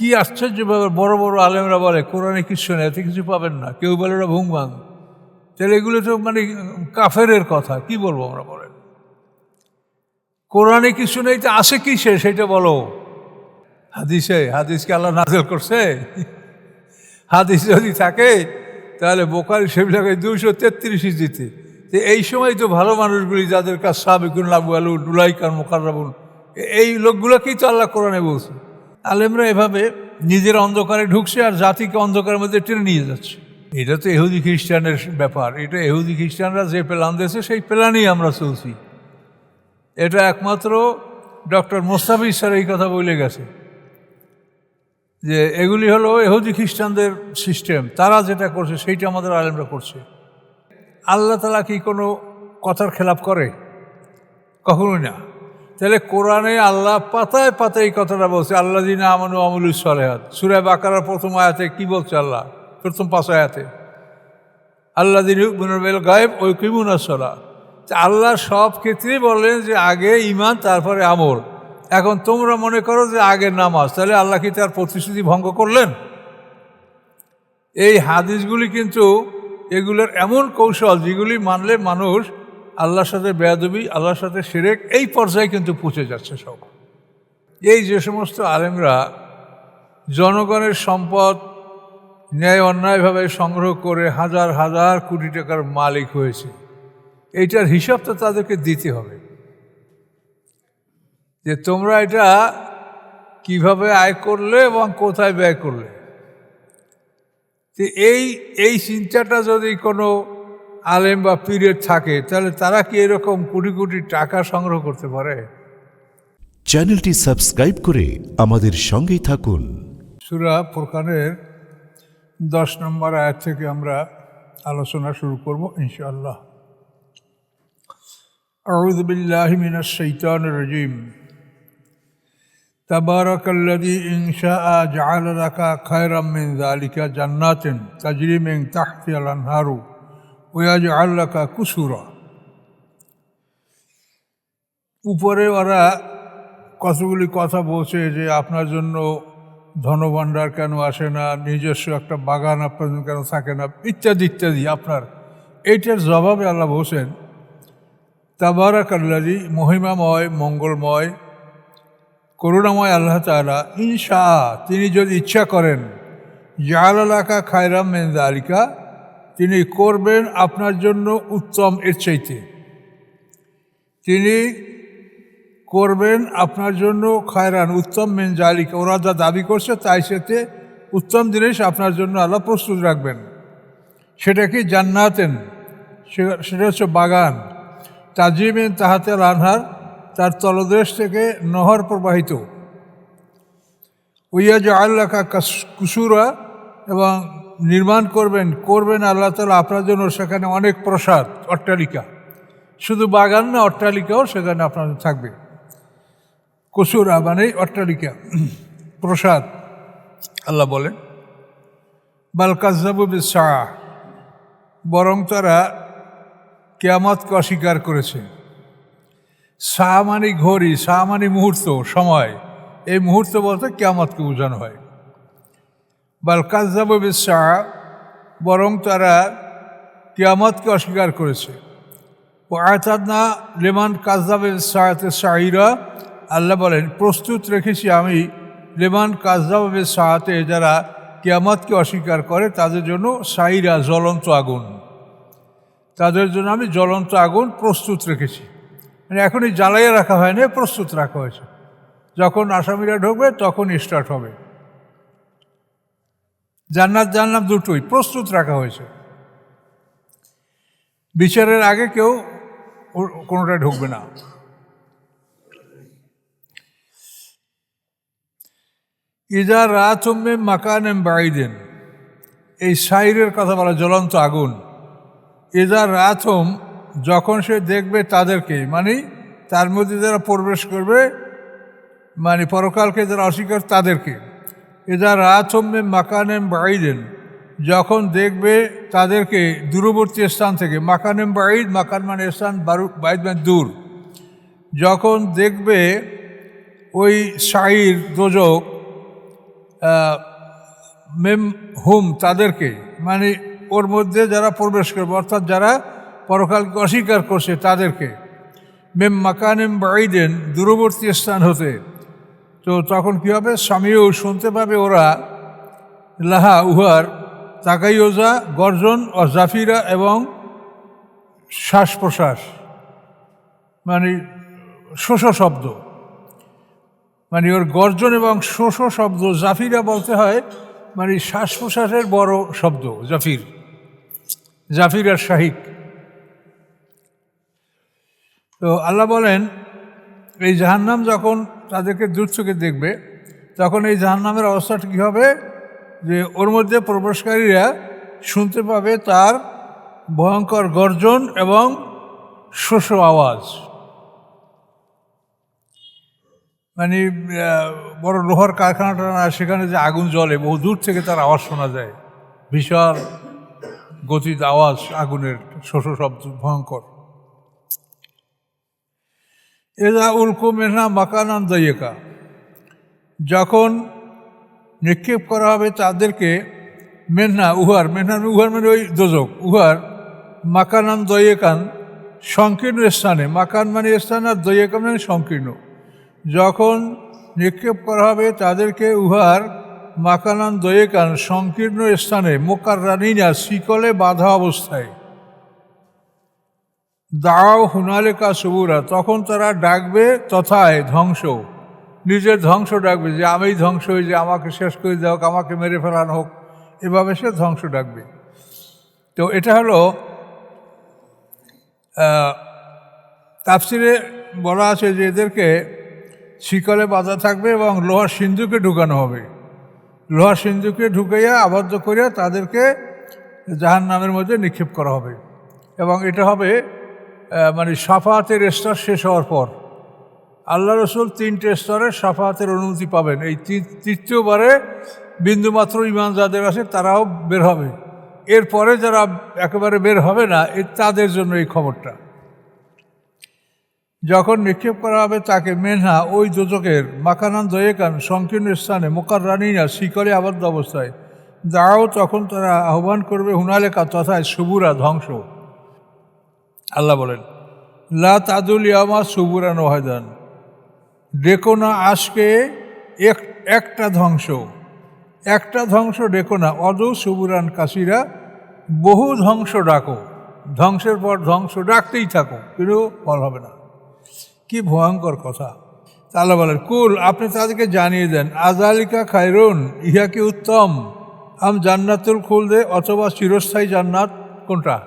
কি আশ্চর্যভাবে বড় বড় আলেমরা বলে কোরআনে কিছু নেই, এতে কিছু পাবেন না, কেউ বলে ওরা ভুং ভাং। তাহলে এগুলো তো মানে কাফেরের কথা, কি বলবো আমরা? বলেন কোরআনে কিছু নেই, তো আসে কিসে সেটা বলো। হাদিসে? হাদিসকে আল্লাহ নাযিল করছে? হাদিস যদি থাকে তাহলে বোখারি শরীফ লাগে 233 ইজিতে। তো এই সময় তো ভালো মানুষগুলি, যাদের কাজ সাবিকুন লাবুয়ালু দুলাইকার মোকাররাবুন, এই লোকগুলোকেই তো আল্লাহ কোরআনে বলছে। আলেমরা এভাবে নিজের অন্ধকারে ঢুকছে আর জাতিকে অন্ধকারের মধ্যে টেনে নিয়ে যাচ্ছে। এটা তো ইহুদি খ্রিস্টানের ব্যাপার। এটা ইহুদি খ্রিস্টানরা যে প্ল্যান দিয়েছে সেই প্ল্যানেই আমরা চলছি। এটা একমাত্র ডক্টর মোস্তাফি স্যার এই কথা বলে গেছে যে এগুলি হলো ইহুদি খ্রিস্টানদের সিস্টেম, তারা যেটা করছে সেইটা আমাদের আলেমরা করছে। আল্লাহ তাআলা কি কোনো কথার খেলাপ করে? কখনোই না। তাহলে কোরআনে আল্লাহ পাতায় পাতায় এই কথাটা বলছে, আল্লাযীনা আমানু ওয়া আমিলুস সালিহাত। সূরা বাকারার প্রথম আয়াতে কি বলছে আল্লাহ? প্রথম 5 আয়াতে আল্লাযীনা ইউমিনুনা বিল গায়ব ওয়া ইউকিমুনাস সালাহ। আল্লাহ সব ক্ষেত্রেই বললেন যে আগে ঈমান তারপরে আমল। এখন তোমরা মনে করো যে আগে নামাজ, তাহলে আল্লাহ কি তার প্রতিশ্রুতি ভঙ্গ করলেন? এই হাদিসগুলি কিন্তু এগুলোর এমন কৌশল যেগুলি মানলে মানুষ আল্লাহর সাথে বেয়াদবি, আল্লাহর সাথে শিরক, এই পর্যায়ে কিন্তু পৌঁছে যাচ্ছে সব। এই যে সমস্ত আলেমরা জনগণের সম্পদ ন্যায় অন্যায়ভাবে সংগ্রহ করে হাজার হাজার কোটি টাকার মালিক হয়েছে, এইটার হিসাব তো তাদেরকে দিতে হবে যে তোমরা এটা কিভাবে আয় করলে এবং কোথায় ব্যয় করলে। তো এই চিন্তাটা যদি কোনো আলেম বা পীরের থাকে, তাহলে তারা কি এরকম কোটি কোটি টাকা সংগ্রহ করতে পারে? চ্যানেলটি সাবস্ক্রাইব করে আমাদের সঙ্গেই থাকুন। সূরা ফুরকানের 10 নম্বর আয়াত থেকে আমরা আলোচনা শুরু করব ইনশাআল্লাহ। আউযু বিল্লাহি মিনাশ শাইতানির রাজীম। তাবারাকাল্লাযী ইন শাআ জাআলা লাকা খায়রাম মিন যালিকা জান্নাতিন তাজরি মিন তাহতিহাল আনহারু ওয়া ইয়াজআল লাকা কুসুরা। উপরে ওরা কতগুলি কথা বলছে যে আপনার জন্য ধনভাণ্ডার কেন আসে না, নিজস্ব একটা বাগান আপনার জন্য কেন থাকে না, ইত্যাদি ইত্যাদি। আপনার এইটার জবাবে আল্লাহ বলছেন তাবারাকাল্লাযী, মহিমাময় মঙ্গলময় করুণাময় আল্লাহ তাআলা, ইনশা, তিনি যদি ইচ্ছা করেন, জাআলা লাকা খায়রাম মিন যালিকা, তিনি করবেন আপনার জন্য উত্তম এর চাইতে, তিনি করবেন আপনার জন্য খায়রান উত্তম মিন যালিকা, ওরা যা দাবি করছে তাই সাথে উত্তম জিনিস আপনার জন্য আল্লাহ প্রস্তুত রাখবেন। সেটা কি? জান্নাতেন, সেটা হচ্ছে বাগান, তাজরি মিন তাহতিহাল আনহার, তার তলদেশ থেকে নহর প্রবাহিত, ওয়া ইয়াজআল লাকা কুসুরা, এবং নির্মাণ করবেন আল্লাহ তাআলা আপনার জন্য সেখানে অনেক প্রাসাদ, অট্টালিকা। শুধু বাগান না, অট্টালিকাও সেখানে আপনার থাকবে। কুসুরা মানে অট্টালিকা, প্রাসাদ। আল্লাহ বলেন বাল কাযযাবু বিস-সাআহ, বরং তারা কিয়ামতকে অস্বীকার করেছে। সাআ মানে ঘড়ি, সাআ মানে মুহূর্ত, সময়। এই মুহূর্ত বলতে কিয়ামতকে বোঝানো হয়। বাল কাযযাবু বিস-সাআহ, বরং তারা কিয়ামতকে অস্বীকার করেছে। ও আ'তাদনা লিমান কাযযাবা বিস-সাআতি সাঈরা, আল্লাহ বলেন প্রস্তুত রেখেছি আমি লিমান কাযযাবা বিস-সাআতি, যারা কিয়ামতকে অস্বীকার করে তাদের জন্য সাঈরা, জ্বলন্ত আগুন। তাদের জন্য আমি জ্বলন্ত আগুন প্রস্তুত রেখেছি। মানে এখনই জ্বালাইয়া রাখা হয় না, প্রস্তুত রাখা হয়েছে। যখন আসামিরা ঢুকবে তখন স্টার্ট হবে। জান্নাত জাহান্নাম দুটোই প্রস্তুত রাখা হয়েছে। বিচারের আগে কেউ কোনোটা ঢুকবে না। ইজা রাআতুম মিন মাকানিন বাঈদিন, এই সাইরের কথা বলা, জ্বলন্ত আগুন। ইজা রাআতুম, যখন সে দেখবে তাদেরকে, মানে তার মধ্যে যারা প্রবেশ করবে, মানে পরকালকে যারা অস্বীকার তাদেরকে। ইজা রাআতুম মিন মাকানিন বাঈদিন, যখন দেখবে তাদেরকে দূরবর্তী স্থান থেকে। মাকানিন বাঈদ, মাকান মানে স্থান, বাঈদ মানে দূর। যখন দেখবে ওই সাঈর, দোজক, মেম হুম তাদেরকে, মানে ওর মধ্যে যারা প্রবেশ করবে অর্থাৎ যারা পরকালকে অস্বীকার করছে তাদেরকে, মেম মাকানিম বাইদেন দূরবর্তী স্থান হতে। তো তখন কী হবে, স্বামীও শুনতে পাবে ওরা, লাহা উহার, তাকাইওজা গর্জন ও জাফিরা এবং শ্বাস প্রশ্বাস, মানে শোষ শব্দ, মানে ওর গর্জন এবং শোষ শব্দ। জাফিরা বলতে হয় মানে শ্বাস প্রশ্বাসের বড় শব্দ, জাফির, জাফির আর শাহিক। তো আল্লাহ বলেন এই জাহান্নাম যখন তাদেরকে দূর চোখে দেখবে তখন এই জাহান্নামের অবস্থাটা কী হবে, যে ওর মধ্যে প্রবেশকারীরা শুনতে পাবে তার ভয়ঙ্কর গর্জন এবং শোষ আওয়াজ, মানে বড় লোহার কারখানাটা না, সেখানে যে আগুন জ্বলে বহু দূর থেকে তার আওয়াজ শোনা যায়, বিশাল গতির আওয়াজ, আগুনের শোষ শব্দ ভয়ঙ্কর। এদা উল্কু মেহনা মাকানান দইয়েকা, যখন নিক্ষেপ করা হবে তাদেরকে মেহনা উহার, মেহনা উহার মানে ওই দোজক, উহার মাকানান দইয়েকান সংকীর্ণ স্থানে, মাকান মানে স্থান আর দইয়েকান মানে সংকীর্ণ। যখন নিক্ষেপ করা হবে তাদেরকে উহার মাকানান দইয়েকান সংকীর্ণ স্থানে, মোকাররানিনা শিকলে বাঁধা অবস্থায়, দাও হুনালেকা সুবুরা, তখন তারা ডাকবে তথায় ধ্বংস, নিজের ধ্বংস ডাকবে, যে আমি ধ্বংস হই, যে আমাকে শেষ করে দেওয়া হোক, আমাকে মেরে ফেলানো হোক, এভাবে সে ধ্বংস ডাকবে। তো এটা হলো তাফসিরে বলা আছে যে এদেরকে শিকলে বাঁধা থাকবে এবং লোহার সিন্ধুকে ঢুকানো হবে, লোহার সিন্ধুকে ঢুকাইয়া আবদ্ধ করিয়া তাদেরকে জাহান্নামের মধ্যে নিক্ষেপ করা হবে। এবং এটা হবে মানে শাফাতের স্তর শেষ হওয়ার পর। আল্লাহ রসুল 3টে স্তরে শাফাতের অনুমতি পাবেন, এই তৃতীয়বারে বিন্দুমাত্র ইমান যাদের আছে তারাও বের হবে, এরপরে যারা একেবারে বের হবে না তাদের জন্য এই খবরটা। যখন নিক্ষেপ করা হবে তাকে মেনহা ওই দোজকের মাকানান দয়েকান সংকীর্ণ স্থানে, মোকাররানিনা শিকলে আবদ্ধ অবস্থায়, দাও তখন তারা আহ্বান করবে হুনালেকা তথায় সুবুরা ধ্বংস। আল্লাহ বলেন লা তাদুল ইয়ামা সুবুরান ওয়াহিদান, ডেকো না আজকে একটা ধ্বংস, একটা ধ্বংস ডেকো না, অদৌ সুবুরান কাসিরা, বহু ধ্বংস ডাকো, ধ্বংসের পর ধ্বংস ডাকতেই থাকো, কিন্তু ফল হবে না। কি ভয়ঙ্কর কথা। আল্লাহ বলেন কুল, আপনি তাদেরকে জানিয়ে দেন, আজালিকা খায়রুন, ইহা কি উত্তম, আম জান্নাতুল খুলদে, অথবা চিরস্থায়ী জান্নাত, কোনটা?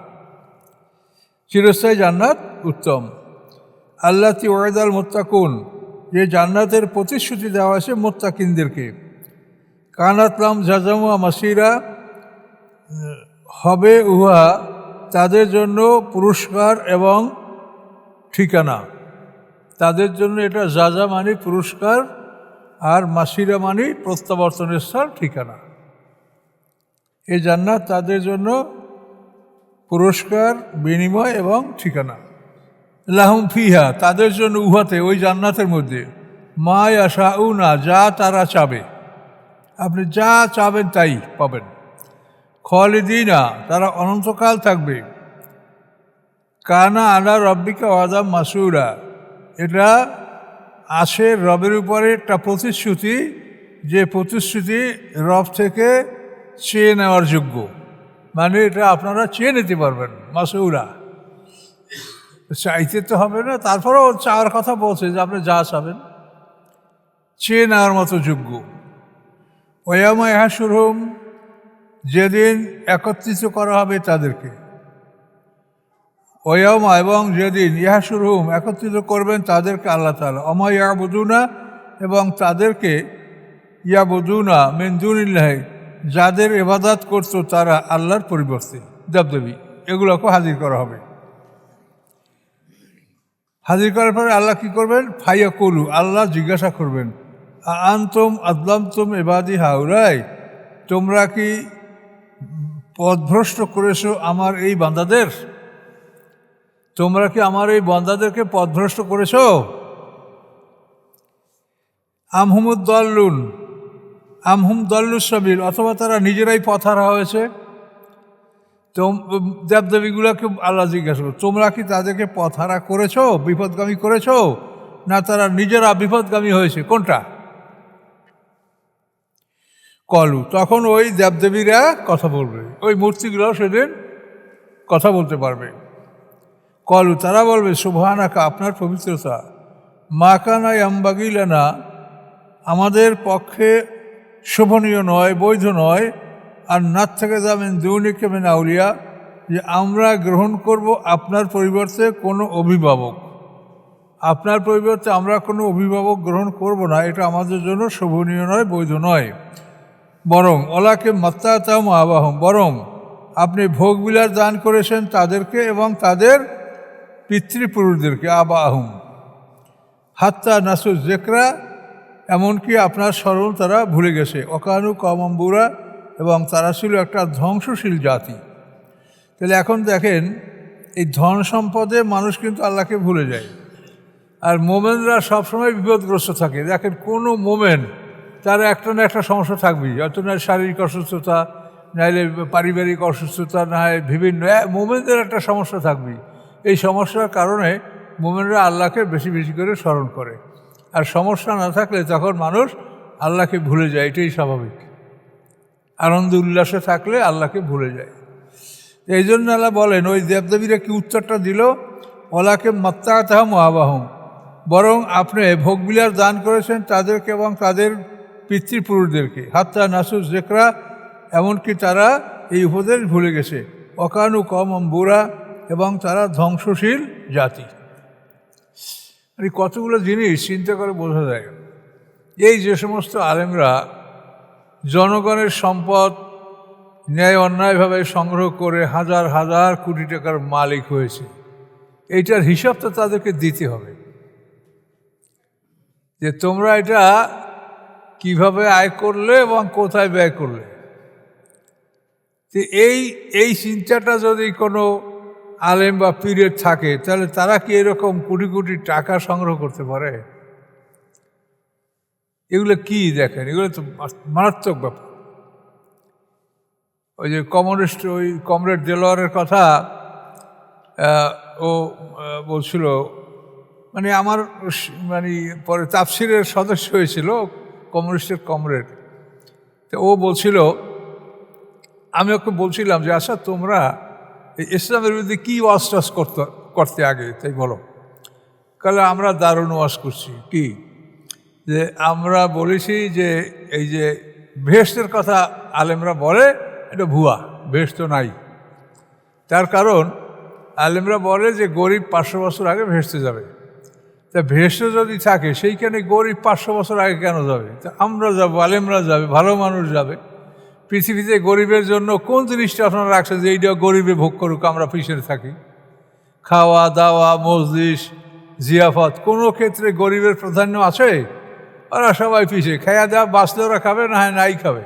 চিরস্থায়ী জান্নাত উত্তম। আল্লাতি ওয়াইদাল মোত্তাকুন, যে জান্নাতের প্রতিশ্রুতি দেওয়া আছে মোত্তাকিনদেরকে, কানাতলাম জাজামুয়া মাসিরা, হবে উহা তাদের জন্য পুরস্কার এবং ঠিকানা, তাদের জন্য এটা জাজা মানে পুরস্কার, আর মাসিরা মানে প্রত্যাবর্তনের স্থান, ঠিকানা। এই জান্নাত তাদের জন্য পুরস্কার, বিনিময় এবং ঠিকানা। লাহুম ফিহা, তাদের জন্য উহাতে, ওই জান্নাতের মধ্যে, মা ইয়াশাউনা, যা তারা চাবে, আপনি যা চাবেন তাই পাবেন। খালিদিনা, তারা অনন্তকাল থাকবে। কানা আলা রব্বিকা ওয়াদাম মাসুরা, এটা আসে রবের উপরে একটা প্রতিশ্রুতি, যে প্রতিশ্রুতি রব থেকে চেয়ে নেওয়ার যোগ্য, মানে এটা আপনারা চেয়ে নিতে পারবেন। মাসুরা, চাইতে তো হবে না, তারপরেও চাওয়ার কথা বলছে যে আপনি যা চাবেন চেয়ে নেওয়ার মতো যোগ্য। ওয়ামা ইয়াহশুরহুম, যেদিন একত্রিত করা হবে তাদেরকে, ওয়ামা, এবং যেদিন ইয়াহশুরহুম, একত্রিত করবেন তাদেরকে আল্লাহ তাআলা, অমা ইয়াবুদুনা, এবং তাদেরকে ইয়াবুদুনা মিন দুনিল্লাহি, যাদের ইবাদত করতো তারা আল্লাহর পরিবর্তে, দেবদেবী, এগুলোকে হাজির করা হবে। হাজির করার পরে আল্লাহ কী করবেন? ফাইয়া কলু, আল্লাহ জিজ্ঞাসা করবেন, আনতুম আদলামতুম ইবাদি হাউলাই, তোমরা কি পথভ্রষ্ট করেছো আমার এই বান্দাদের? তোমরা কি আমার এই বান্দাদেরকে পথভ্রষ্ট করেছো? আমহুমুদ্দাল্লুন, আমহুম দল্লুসাবিল, অথবা তারা নিজেরাই পথহারা হয়েছে। তো দেবদেবীগুলোকে আল্লাহ জিজ্ঞাসা করো, তোমরা কি তাদেরকে পথহারা করেছো, বিপদগামী করেছো, না তারা নিজেরা বিপদগামী হয়েছে, কোনটা? কলু, তখন ওই দেবদেবীরা কথা বলবে, ওই মূর্তিগুলো সেদিন কথা বলতে পারবে। কলু, তারা বলবে সুবহানাকা, আপনার পবিত্রতা, মা কানা ইয়ামবাগিলানা, আমাদের পক্ষে শোভনীয় নয়, বৈধ নয়, আর নাত থেকে যাবেন দুনিকে মেন আউলিয়া, যে আমরা গ্রহণ করব আপনার পরিবর্তে কোনো অভিভাবক, আপনার পরিবর্তে আমরা কোনো অভিভাবক গ্রহণ করব না, এটা আমাদের জন্য শোভনীয় নয়, বৈধ নয়। বরং ওলাকে মাত্তাতাম আবাহম, বরং আপনি ভোগবিলাস দান করেছেন তাদেরকে এবং তাদের পিতৃপুরুষদেরকে, আবাহম হাত্তা নাসুজ জেকরা, এমনকি আপনার স্মরণ তারা ভুলে গেছে। অকানু কমম্বুরা, এবং তারা ছিল একটা ধ্বংসশীল জাতি। তাহলে এখন দেখেন, এই ধন সম্পদে মানুষ কিন্তু আল্লাহকে ভুলে যায়, আর মোমেনরা সবসময় বিপদগ্রস্ত থাকে। দেখেন, কোনো মোমেন তার একটা না একটা সমস্যা থাকবেই, হয়তো না শারীরিক অসুস্থতা, নাহলে পারিবারিক অসুস্থতা, না হয় বিভিন্ন মোমেনদের একটা সমস্যা থাকবেই। এই সমস্যার কারণে মোমেনরা আল্লাহকে বেশি বেশি করে স্মরণ করে, আর সমস্যা না থাকলে তখন মানুষ আল্লাহকে ভুলে যায়, এটাই স্বাভাবিক। আনন্দ উল্লাসে থাকলে আল্লাহকে ভুলে যায়। এই জন্য আল্লাহ বলেন, ওই দেবদেবীরা কি উত্তরটা দিল, ওলাকে মাত্তাতাহম আবাহম, বরং আপনি ভোগবিলাস দান করেছেন তাদেরকে এবং তাদের পিতৃপুরুষদেরকে, হাত্তা নাসুস জেকরা, এমনকি তারা এই উপদেশ ভুলে গেছে। অকানু কমম্বুরা, এবং তারা ধ্বংসশীল জাতি। এই কতগুলো জিনিস চিন্তা করে বোঝা যায়। এই যে সমস্ত আলেমরা জনগণের সম্পদ ন্যায় অন্যায়ভাবে সংগ্রহ করে হাজার হাজার কোটি টাকার মালিক হয়েছে, এইটার হিসাব তো তাদেরকে দিতে হবে, যে তোমরা এটা কিভাবে আয় করলে এবং কোথায় ব্যয় করলে। তো এই চিন্তাটা যদি কোনো আলেম বা পীরের থাকে, তাহলে তারা কি এরকম কোটি কোটি টাকা সংগ্রহ করতে পারে? এগুলো কি দেখেন, এগুলো তো মারাত্মক ব্যাপার। ওই যে কমিউনিস্ট ওই কমরেড দেলোয়ারের কথা ও বলছিল, মানে আমার মানে পরে তাফসিরের সদস্য হয়েছিল কমিউনিস্টের কমরেড। তো ও বলছিল, আমি ওকে বলছিলাম যে আচ্ছা তোমরা এই ইসলামের বিরুদ্ধে কী ওয়াজ টাজ করতে আগে, তাই বলো। কারণ আমরা দারুণ ওয়াজ করছি, কি যে আমরা বলেছি যে এই যে বেহেশতের কথা আলেমরা বলে, এটা ভুয়া, বেহেশত নাই। তার কারণ আলেমরা বলে যে গরিব 500 বছর আগে বেহেশতে যাবে। তা বেহেশত যদি থাকে, সেইখানে গরিব 500 বছর আগে কেন যাবে? তা আমরা যাবো, আলেমরা যাবে, ভালো মানুষ যাবে। পৃথিবীতে গরিবের জন্য কোন জিনিসটা আপনারা রাখছেন যে এইটা গরিবে ভোগ করুক, আমরা পিছনে থাকি? খাওয়া দাওয়া, মজলিস, জিয়াফত, কোনো ক্ষেত্রে গরিবের প্রাধান্য আছে? ওরা সবাই পিছিয়ে, খাইয়া দেওয়া বাঁচলে ওরা খাবে, না হয় নাই খাবে।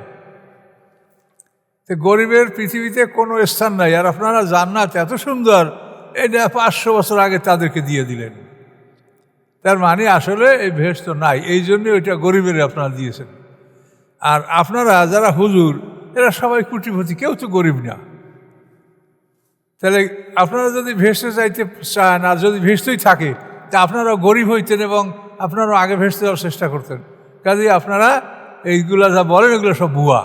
তো গরিবের পৃথিবীতে কোনো স্থান নাই। আর আপনারা জান্নাত এত সুন্দর, এটা 500 বছর আগে তাদেরকে দিয়ে দিলেন। তার মানে আসলে এই বেহেশত নাই, এই জন্য ওইটা গরিবের আপনারা দিয়েছেন। আর আপনারা যারা হুজুর, এরা সবাই কোটিপতি, কেউ তো গরিব না। তাহলে আপনারা যদি ভেসতে চাইতে চান, আর যদি ভেসতেই থাকে, তা আপনারাও গরিব হইতেন এবং আপনারাও আগে ভেসতে যাওয়ার চেষ্টা করতেন। কাজেই আপনারা এইগুলা যা বলেন, এগুলো সব ভুয়া,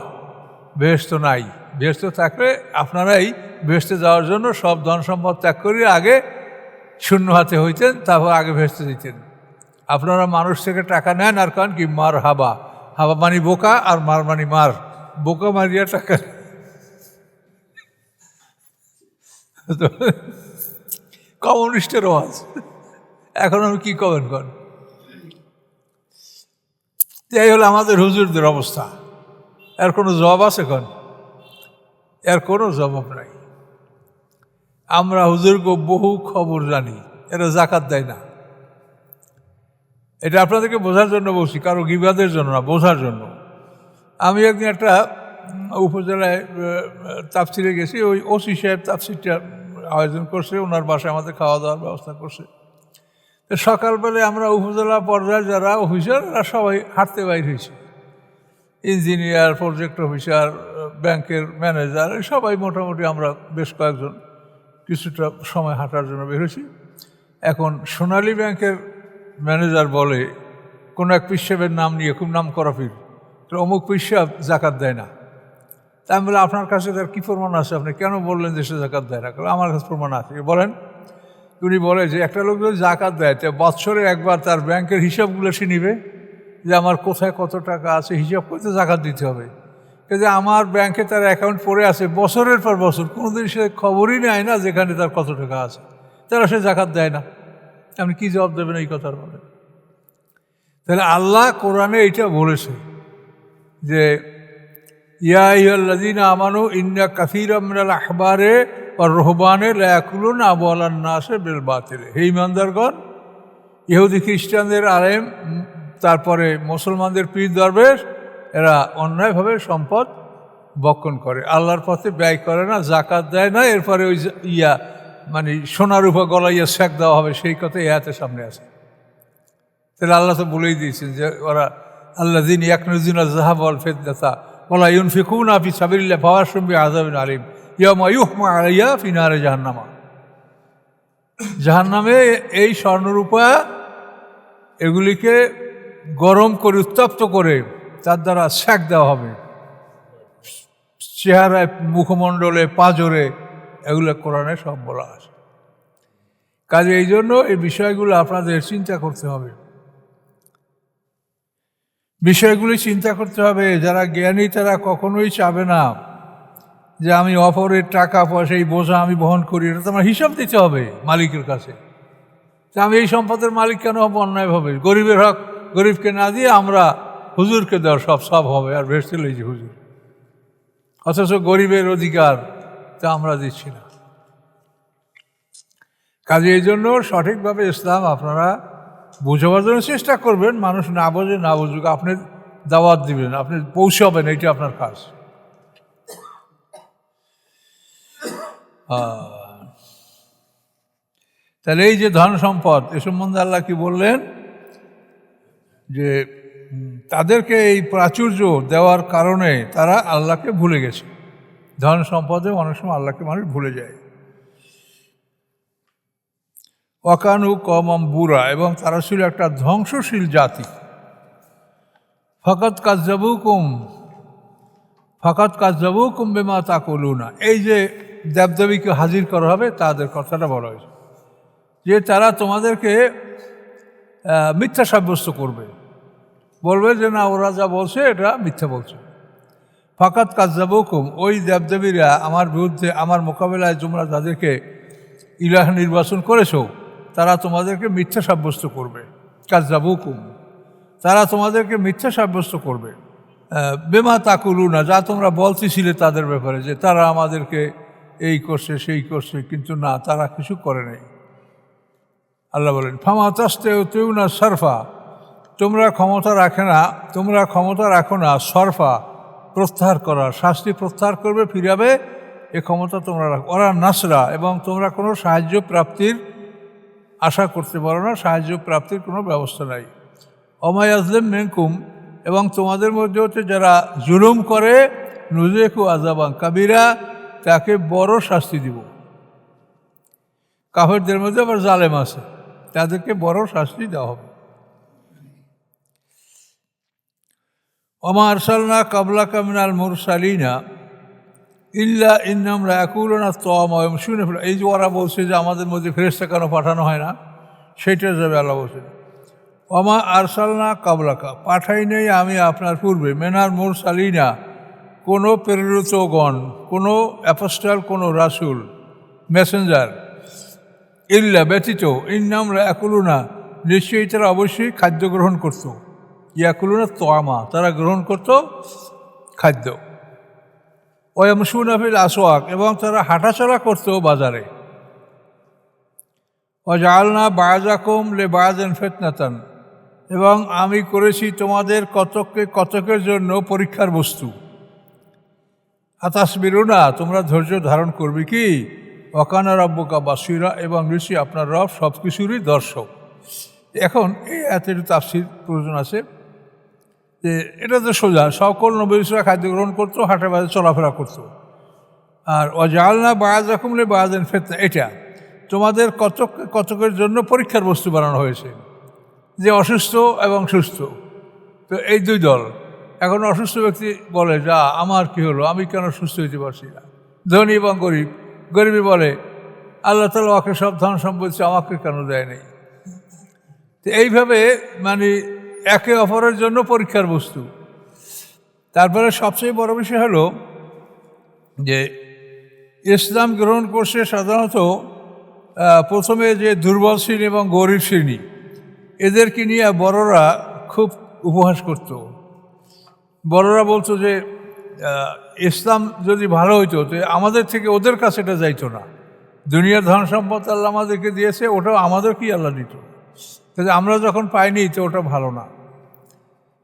বেহেশত নাই। বেহেশত থাকলে আপনারাই ভেসতে যাওয়ার জন্য সব ধন সম্পদ ত্যাগ করে আগে শূন্য হাতে হইতেন, তারপর আগে ভেসতে দিতেন। আপনারা মানুষ থেকে টাকা নেন আর কারণ কি মার হাবা, হাবা মানি বোকা, আর মার মানি মার, বোকা মারিয়া টাকা। কমিউনিস্টের ওয়াজ, এখন আমি কি কবেন কন? এই হলো আমাদের হুজুরদের অবস্থা। এর কোনো জবাব আছে কন? এর কোনো জবাব নাই। আমরা হুজুরকে বহু খবর জানি, এরা জাকাত দেয় না। এটা আপনাদেরকে বোঝার জন্য বলছি, কারো গিবাদের জন্য না, বোঝার জন্য। আমি একদিন একটা উপজেলায় তাফসিরে গেছি, ওই ওসি সাহেব তাফসিরটা আয়োজন করছে, ওনার বাসায় আমাদের খাওয়া দাওয়ার ব্যবস্থা করছে। তো সকালবেলায় আমরা উপজেলা পর্যায়ে যারা অফিসার, এরা সবাই হাঁটতে বাইর হয়েছি। ইঞ্জিনিয়ার, প্রজেক্ট অফিসার, ব্যাংকের ম্যানেজার, সবাই মোটামুটি আমরা বেশ কয়েকজন কিছুটা সময় হাঁটার জন্য বেরোছি। এখন সোনালী ব্যাংকের ম্যানেজার বলে, কোনো এক পীর সাহেবের নাম নিয়ে, খুব নাম করা পীর, তো অমুক পীর সাহেব জাকাত দেয় না। তা আমি বলে, আপনার কাছে তার কী প্রমাণ আছে? আপনি কেন বললেন যে সে জাকাত দেয় না? আমার কাছে প্রমাণ আছে। বলেন। উনি বলে যে একটা লোক যদি জাকাত দেয়, তো বৎসরে একবার তার ব্যাংকের হিসাবগুলো সে নিবে, যে আমার কোথায় কত টাকা আছে হিসাব করতে জাকাত দিতে হবে। যে আমার ব্যাংকে তার অ্যাকাউন্ট পড়ে আছে বছরের পর বছর, কোনোদিন সে খবরই নেয় না যেখানে তার কত টাকা আছে, তারা সে জাকাত দেয় না। আপনি কী জবাব দেবেন এই কথার বলে? তাহলে আল্লাহ কোরআনে এইটা বলেছে যে ইয়া আইয়ুহাল্লাযীনা আমানু ইন্না কাসীরাম মিনাল আহবারে ওয়ার রুহবানে লা ইয়াকুলুনা আমওয়ালান নাসি বিল বাতিল। হে ঈমানদারগণ, ইহুদি খ্রিস্টানদের আলেম, তারপরে মুসলমানদের পীর দরবেশ, এরা অন্যায়ভাবে সম্পদ বক্ষণ করে, আল্লাহর পথে ব্যয় করে না, জাকাত দেয় না। এরপরে ওই মানে সোনার উপর গলাইয়া শেক দেওয়া হবে, সেই কথা এতে সামনে আছে। তাহলে আল্লাহ তো বলেই দিয়েছেন যে ওরা আল্লাযীনা ইয়াকনুজুনা যাহাব ওয়াল ফিদ্দাতা ওয়ালা ইউনফিকুনা ফি সাবিলিল্লাহি ফাবাশশিরহুম বিআযাবিন আলীম ইয়াওমা ইউহমা আলাইহা ফি নারি জাহান্নামা। জাহান্নামে এই স্বর্ণরূপা এগুলিকে গরম করে, উত্তপ্ত করে তার দ্বারা শেক দেওয়া হবে, চেহারায়, মুখমণ্ডলে, পাঁজরে, এগুলো কোরআনে সব বলা আছে। কাজে এই জন্য এই বিষয়গুলো আপনাদের চিন্তা করতে হবে, বিষয়গুলি চিন্তা করতে হবে। যারা জ্ঞানী তারা কখনোই চাবে না যে আমি অপরের টাকা পয়সা, এই বোঝা আমি বহন করি, এটা তো আমার হিসাব দিতে হবে মালিকের কাছে। তা আমি এই সম্পদের মালিক কেন হবো অন্যায়ভাবে? গরিবের হক গরিবকে না দিয়ে আমরা হুজুরকে দেওয়ার সব হবে, আর ভেসতে লইছি হুজুর, অথচ গরিবের অধিকার তা আমরা দিচ্ছি না। কাজে এই জন্য সঠিকভাবে ইসলাম আপনারা বোঝাবার জন্য চেষ্টা করবেন। মানুষ না বোঝে, না বুঝুক, আপনি দাওয়াত দিবেন, আপনি পৌঁছাবেন, এইটা আপনার কাজ। তাহলে এই যে ধন সম্পদ, এ সম্বন্ধে আল্লাহ কি বললেন? যে তাদেরকে এই প্রাচুর্য দেওয়ার কারণে তারা আল্লাহকে ভুলে গেছে। ধন সম্পদে অনেক সময় আল্লাহকে মানুষ ভুলে যায়। ওয়াকানু কওমান বুরা, এবং তারা ছিল একটা ধ্বংসশীল জাতি। ফাকাত কাযযাবুকুম বিমা তাকুলুনা, এই যে দেবদেবীকে হাজির করা হবে তাদের কথাটা বলা হয়েছে, যে তারা তোমাদেরকে মিথ্যা সাব্যস্ত করবে, বলবে যে না, ওরা যা বলছে এটা মিথ্যা বলছে। ফাকাত কাযযাবুকুম, ওই দেবদেবীরা আমার বিরুদ্ধে, আমার মোকাবেলায় তোমরা যাদেরকে ইলাহ নির্বাচন করেছো, তারা তোমাদেরকে মিথ্যা সাব্যস্ত করবে। কাযযাবুকুম, তারা তোমাদেরকে মিথ্যা সাব্যস্ত করবে। বেমা তাকুলুনা, যা তোমরা বলতেছিলে তাদের ব্যাপারে, যে তারা আমাদেরকে এই করছে সেই করছে, কিন্তু না, তারা কিছু করে নাই। আল্লাহ বলেন ফামা তাস্তাতিউনা সরফা, তোমরা ক্ষমতা রাখো না সরফা, প্রত্যাহার করার, শাস্তি প্রত্যাহার করবে, ফিরাবে, এ ক্ষমতা তোমরা রাখো। ওরা নাসরা, এবং তোমরা কোনো সাহায্য প্রাপ্তির আশা করতে পারো না, সাহায্য প্রাপ্তির কোনো ব্যবস্থা নাই। ওমা ইয়াজলিম মিনকুম, এবং তোমাদের মধ্যে হচ্ছে যারা জুলুম করে, নুযিকু আযাবান কাবীরা, তাকে বড় শাস্তি দিব। কাফেরদের মধ্যে আবার জালেম আছে, তাদেরকে বড় শাস্তি দেওয়া হবে। ওমা আরসালনা ক্বাবলাকা মিনাল মুরসালিনা ইল্লা ইন্নাহুম লায়াকুলুনা আত-তা'আমা ওয়া ইয়ামশুনা ফিল, এই যে ওরা বলছে যে আমাদের মধ্যে ফেরেশতা কেন পাঠানো হয় না, সেইটা যাবে আল্লাহ বলছেন ওমা আরসালনা ক্বাবলাকা, পাঠাই নেই আমি আপনার পূর্বে, মিনাল মুরসালিনা, কোনো প্রেরিতগণ, কোনো অ্যাপোস্টল, কোনো রাসূল, মেসেঞ্জার, ইল্লা ব্যতীত, ইন্নাহুম লায়াকুলুনা, নিশ্চয়ই তারা অবশ্যই খাদ্য গ্রহণ করত, ইয়াকুলুনা তা'আমা, তারা গ্রহণ করত খাদ্য, ওয়া ইয়ামশুনা ফিল আসওয়াক, এবং তারা হাঁটাচলা করত বাজারে। ওয়া জাআলনা বা'যাকুম লিবা'যিন ফিতনাতান, এবং আমি করেছি তোমাদের কতকের জন্য পরীক্ষার বস্তু। আতাসবিরুনা, তোমরা ধৈর্য ধারণ করবে কি? ওয়া কানা রাব্বুকা বাসীরা, এবং নিশ্চয়ই আপনার রব সব কিছুরই দর্শক। এখন এই আয়াতের তাফসীর প্রয়োজন আছে, যে এটা তো সোজা, সকল নবী রাসূলরা খাদ্য গ্রহণ করতো, হাটে বাজারে চলাফেরা করতো। আর অজালনা বায়াজ রকমলে বায়াজেন ফেতনা, এটা তোমাদের কতকের জন্য পরীক্ষার বস্তু বানানো হয়েছে, যে অসুস্থ এবং সুস্থ। তো এই দুই দল। এখন অসুস্থ ব্যক্তি বলে, যা আমার কি হলো, আমি কেন সুস্থ হইতে পারছি না। ধনী এবং গরিব, গরিবই বলে আল্লাহ তাআলা ওকে সব ধন সম্পত্তি আমাকে কেন দেয় নাই। তো এইভাবে মানে একে অপরের জন্য পরীক্ষার বস্তু। তারপরে সবচেয়ে বড় বিষয় হলো যে ইসলাম গ্রহণ করছে সাধারণত প্রথমে যে দুর্বল শ্রেণী এবং গরিব শ্রেণী, এদেরকে নিয়ে বড়রা খুব উপহাস করত। বড়রা বলতো যে ইসলাম যদি ভালো হইতো তো আমাদের থেকে ওদের কাছে এটা যাইতো না। দুনিয়ার ধন সম্পদ আল্লাহ আমাদেরকে দিয়েছে, ওটাও আমাদেরকেই আল্লাহ দিত, কিন্তু আমরা যখন পাইনি তো ওটা ভালো না।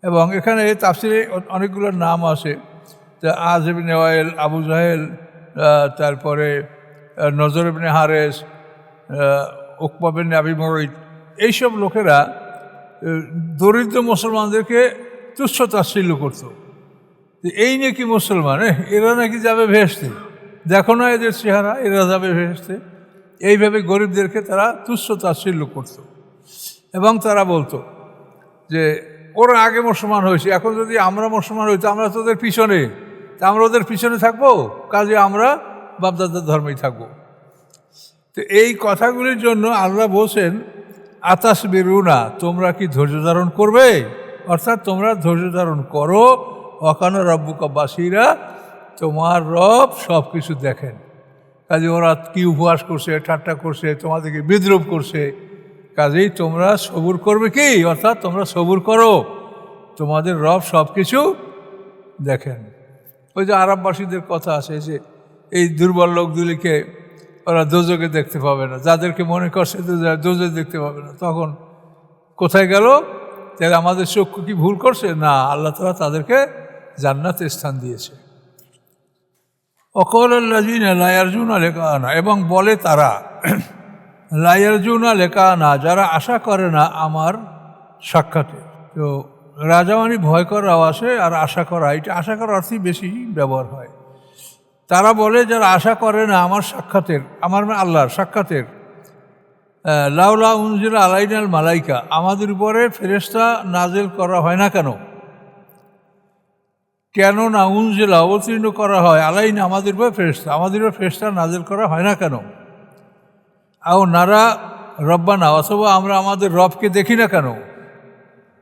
এবং এখানে তাফসিরে অনেকগুলো নাম আছে, আজ ইবনে ওয়াইল, আবু জাহেল, তারপরে নজর ইবনে হারেস, উকবা বিন আবি মুঈত, এইসব লোকেরা দরিদ্র মুসলমানদেরকে তুচ্ছ তাচ্ছিল্য করত। এই নাকি মুসলমান, এরা নাকি যাবে ভেস্তে, দেখো না এদের চেহারা, এরা যাবে ভেস্তে। এইভাবে গরিবদেরকে তারা তুচ্ছ তাচ্ছিল্য করত। এবং তারা বলতো যে ওরা আগে মুসলমান হয়েছে, এখন যদি আমরা মুসলমান হইতো আমরা তো ওদের পিছনে, তা আমরা ওদের পিছনে থাকবো, কাজে আমরা বাপদাদার ধর্মেই থাকবো। তো এই কথাগুলির জন্য আল্লাহ বলছেন আতাস বেরুনা, তোমরা কি ধৈর্য ধারণ করবে, অর্থাৎ তোমরা ধৈর্য ধারণ করো। ওয়াকানা রব্বুকা বাসীরা, তোমার রব সব কিছু দেখেন। কাজে ওরা কি উপহাস করছে, ঠাট্টা করছে, তোমাদেরকে বিদ্রুপ করছে, কাজেই তোমরা সবুর করবে কি, অর্থাৎ তোমরা সবুর করো, তোমাদের রব সব কিছু দেখেন। ওই যে আরববাসীদের কথা আছে যে এই দুর্বল লোকগুলিকে ওরা দোজকে দেখতে পাবে না, যাদেরকে মনে করছে দোজে দেখতে পাবে না, তখন কোথায় গেল? তাহলে আমাদের চক্ষু কি ভুল করছে? না, আল্লাহ তাআলা তাদেরকে জান্নাতে স্থান দিয়েছে। অকলাল্লাযীনা লা ইয়ারজুনা লিকাআনা, এবং বলে তারা লা ইয়ারজুনা লিকাআনা, যারা আশা করে না আমার সাক্ষাতে। তো রাজা মানে ভয় করাও আসে, আর আশা করা, এটা আশা করার অর্থই বেশি ব্যবহার হয়। তারা বলে যারা আশা করে না আমার সাক্ষাতের, আমার আল্লাহর সাক্ষাতের, লাউলা উনজিলা আলাইনাল মালাইকা, আমাদের উপরে ফেরেশতা নাজিল করা হয় না কেন? কেন না উনজিলা অবতীর্ণ করা হয়, আলাইনা আমাদের উপরে ফেরেশতা, আমাদের উপরে ফেরেশতা নাজিল করা হয় না কেন? আও নারা রব্বানা, অথবা আমরা আমাদের রবকে দেখি না কেন?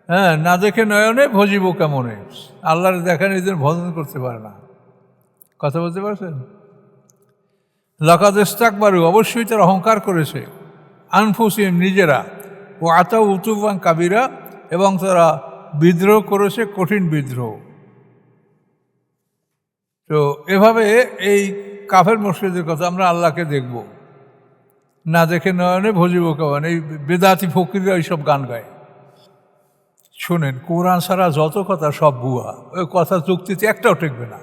হ্যাঁ, না দেখে নয়নে ভজিব কেমনে, আল্লাহর দেখা নিজের ভজন করতে পারে না। কথা বলতে পারছেন? লাকাদ ইস্তাকবারু, অবশ্যই তারা অহংকার করেছে, আনফুসিহিম, নিজেরা, ও আতাউ উতুবান কাবিরা, এবং তারা বিদ্রোহ করেছে, কঠিন বিদ্রোহ। তো এভাবে এই কাফের মুশরিকদের কথা, আমরা আল্লাহকে দেখব না দেখে নয়নে ভজিব কেমন, এই বেদাতি ফকিররা এইসব গান গায়। শোনেন, কোরআন ছাড়া যত কথা সব ভুয়া, ওই কথা যুক্তিতে একটাও ঠেকবে না।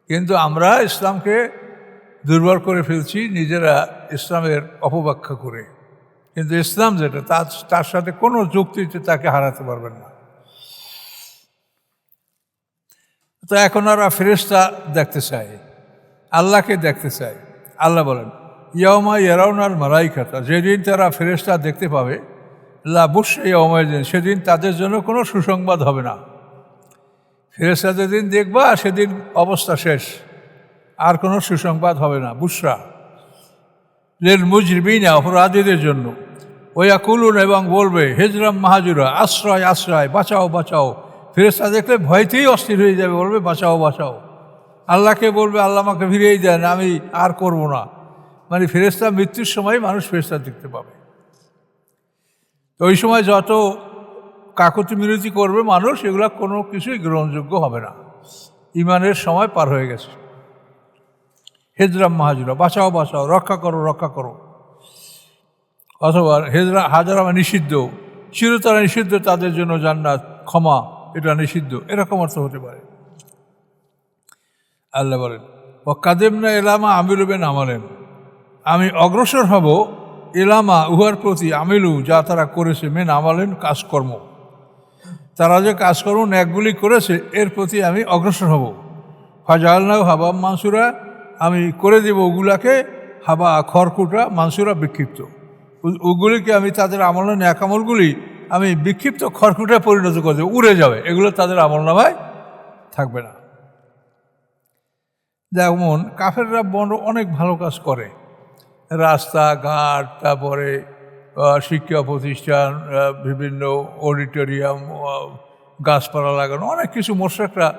কিন্তু আমরা ইসলামকে দুর্বল করে ফেলছি নিজেরা, ইসলামের অপব্যাখ্যা করে। কিন্তু ইসলাম যেটা, তার সাথে কোনো যুক্তিতে তাকে হারাতে পারবেন না। তো এখন ওরা ফেরেশতা দেখতে চায়, আল্লাহকে দেখতে চায়। আল্লাহ বলেন ইয়াউমা ইয়ারাউনাল মালাইকাতা, যেদিন তারা ফেরেশতা দেখতে পাবে, লা বুশরা ইয়াউমাইযিন, সেদিন তাদের জন্য কোনো সুসংবাদ হবে না। ফেরেশতা যেদিন দেখবা সেদিন অবস্থা শেষ, আর কোনো সুসংবাদ হবে না। বুশরা লিল মুজরিমিনা, অপরাধীদের জন্য। ওয়াকুলুন, এবং বলবে হিজরাম মাহাজুরা, আশ্রয় আশ্রয়, বাঁচাও বাঁচাও। ফেরেশতা দেখলে ভয়তেই অস্থির হয়ে যাবে, বলবে বাঁচাও বাঁচাও। আল্লাহকে বলবে আল্লাহ আমাকে ফিরিয়েই দেন, আমি আর করব না। মানে ফেরেশতা মৃত্যুর সময় মানুষ ফেরেশতা দেখতে পাবে। তো ওই সময় যত কাকুতি মিনতি করবে মানুষ, এগুলো কোনো কিছুই গ্রহণযোগ্য হবে না। ইমানের সময় পার হয়ে গেছে। হেজরাম মাহাজুরা, বাঁচাও বাঁচাও, রক্ষা করো রক্ষা করো। অথবা হাজারামা নিষিদ্ধ, চিরতরে নিষিদ্ধ তাদের জন্য জান্নাত, ক্ষমা, এটা নিষিদ্ধ, এরকম অর্থ হতে পারে। আল্লাহ বলেন ও কাদেমনা এলামা আমিলুবেন আমালেন, আমি অগ্রসর হব এলামা উহার প্রতি, আমিলু যা তারা করেছে, মেন আমালেন কাজকর্ম। তারা যে কাজকর্ম ন্যাকগুলি করেছে এর প্রতি আমি অগ্রসর হব। ফাজালনাহু হাবাম মানসুরা, আমি করে দেব ওগুলাকে হাবা খড়কুটা মানসুরা বিক্ষিপ্ত। ওগুলিকে আমি তাদের আমল ন্যাক আমলগুলি আমি বিক্ষিপ্ত খড়কুটায় পরিণত করে দেবো, উড়ে যাবে, এগুলো তাদের আমল নামায় থাকবে না। যেমন কাফেররা বড় অনেক ভালো কাজ করে, রাস্তাঘাট, তারপরে শিক্ষা প্রতিষ্ঠান, বিভিন্ন অডিটোরিয়াম, গাছপালা লাগানো, অনেক কিছু মোশরেকরা,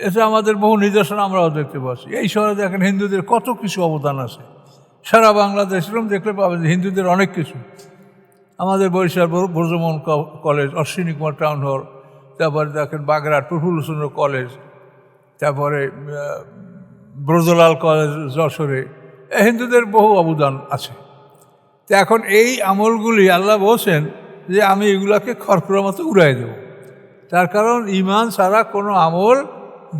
এটা আমাদের বহু নিদর্শন আমরাও দেখতে পাচ্ছি। এই শহরে দেখেন হিন্দুদের কত কিছু অবদান আছে, সারা বাংলাদেশ এরকম দেখলে পাবেন যে হিন্দুদের অনেক কিছু। আমাদের Barishal Brajamohan college, Ashwini Kumar town hall, তারপরে দেখেন বাগেরহাট প্রফুল্ল চন্দ্র কলেজ, তারপরে ব্রজলাল কলেজ যশোরে, হিন্দুদের বহু অবদান আছে। তো এখন এই আমলগুলি আল্লাহ বলছেন যে আমি এগুলাকে খড়কুড়ার মতো উড়াই দেব। তার কারণ ঈমান ছাড়া কোনো আমল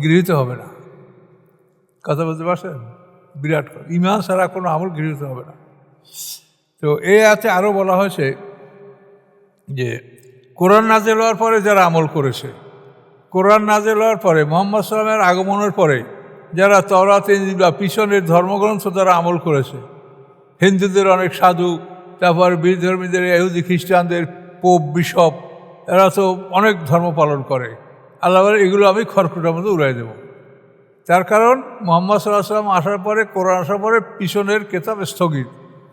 গৃহীত হবে না। কথা বলতে পারছেন? বিরাট কথা, ঈমান ছাড়া কোনো আমল গৃহীত হবে না। তো এই আছে আরও বলা হয়েছে যে কোরআন নাজেল হওয়ার পরে যারা আমল করেছে, কোরআন নাজেল হওয়ার পরে মুহাম্মদ সাল্লামের আগমনের পরে যারা তওরাত ইনজিল বা পিছনের ধর্মগ্রন্থ দ্বারা আমল করেছে, হিন্দুদের অনেক সাধু, তারপর বিধর্মীদের, ইহুদি খ্রিস্টানদের পোপ বিশপ, এরা তো অনেক ধর্ম পালন করে। আল্লাহ বলে এগুলো আমি খড়কুটার মধ্যে উড়াই দেব। তার কারণ মুহাম্মদ সাল্লাল্লাহু আলাইহি ওয়াসাল্লাম আসার পরে, কোরআন আসার পরে পিছনের কেতাব স্থগিত।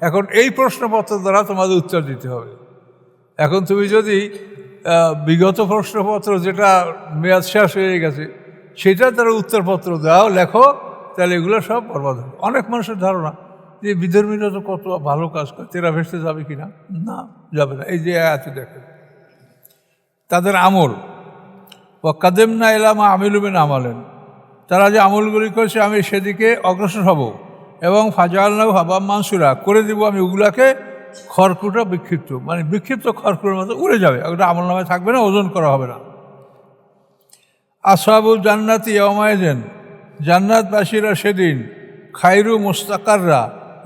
এখন এই প্রশ্নপত্র দ্বারা তোমাদের উত্তর দিতে হবে। এখন তুমি যদি বিগত প্রশ্নপত্র যেটা মেয়াদ শেষ হয়ে গেছে সেটা তারা উত্তরপত্র দাও, লেখো, তাহলে এগুলো সব বরবাদ হবে। অনেক মানুষের ধারণা যে বিধর্মীরা তো কত ভালো কাজ করে, তেরা ভেসতে যাবে কি না? না, যাবে না। এই যে আছে দেখেন তাদের আমল, ও কাদেমনা ইলামা আমিলুমিন আমালেন, তারা যে আমলগুলি করেছে আমি সেদিকে অগ্রসর হব, এবং ফাজালনাহু হাবাম মানসুরা, করে দিব আমি ওগুলাকে খড়কুটা বিক্ষিপ্ত, মানে বিক্ষিপ্ত খড়কুটার মতো উড়ে যাবে, ওটা আমল নামায় থাকবে না, ওজন করা হবে না। আসহাবুল জান্নাতি ইয়াওমাইযিন, জান্নাতবাসীরা সেদিন খায়রু মুস্তাকাররা,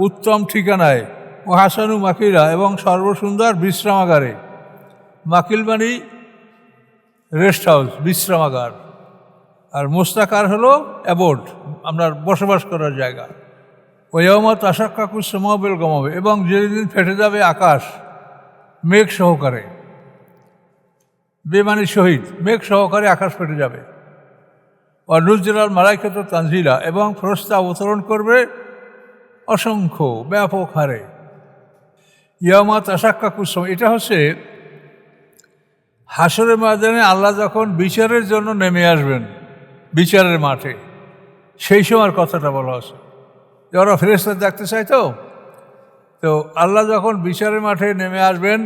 উত্তম ঠিকানায়, ও হাসানু মাকিলা, এবং সর্বসুন্দর বিশ্রামাগারে। মাকিল মানে রেস্ট হাউস, বিশ্রামাগার, আর মুস্তাকার হলো অ্যাবোর্ড, আপনার বসবাস করার জায়গা। ওয়াউমা তাশাক্কাকুস সামাউ বিল গামামি, এবং যেদিন ফেটে যাবে আকাশ মেঘ সহকারে, বেমানি শহীদ, মেঘ সহকারে আকাশ ফেটে যাবে। আর নুজরাল মালাইকাতু তানজিলা, এবং ফেরেশতা অবতরণ করবে অসংখ্য ব্যাপক হারে। ইয়াউমা তাশাক্কাকুস সামাউ, এটা হচ্ছে হাসরের ময়দানে আল্লাহ যখন বিচারের জন্য নেমে আসবেন বিচারের মাঠে, সেই সময়ের কথাটা বলা আছে। ওরা ফেরেশতা দেখতে চাই, তো আল্লাহ যখন বিচারের মাঠে নেমে আসবেন,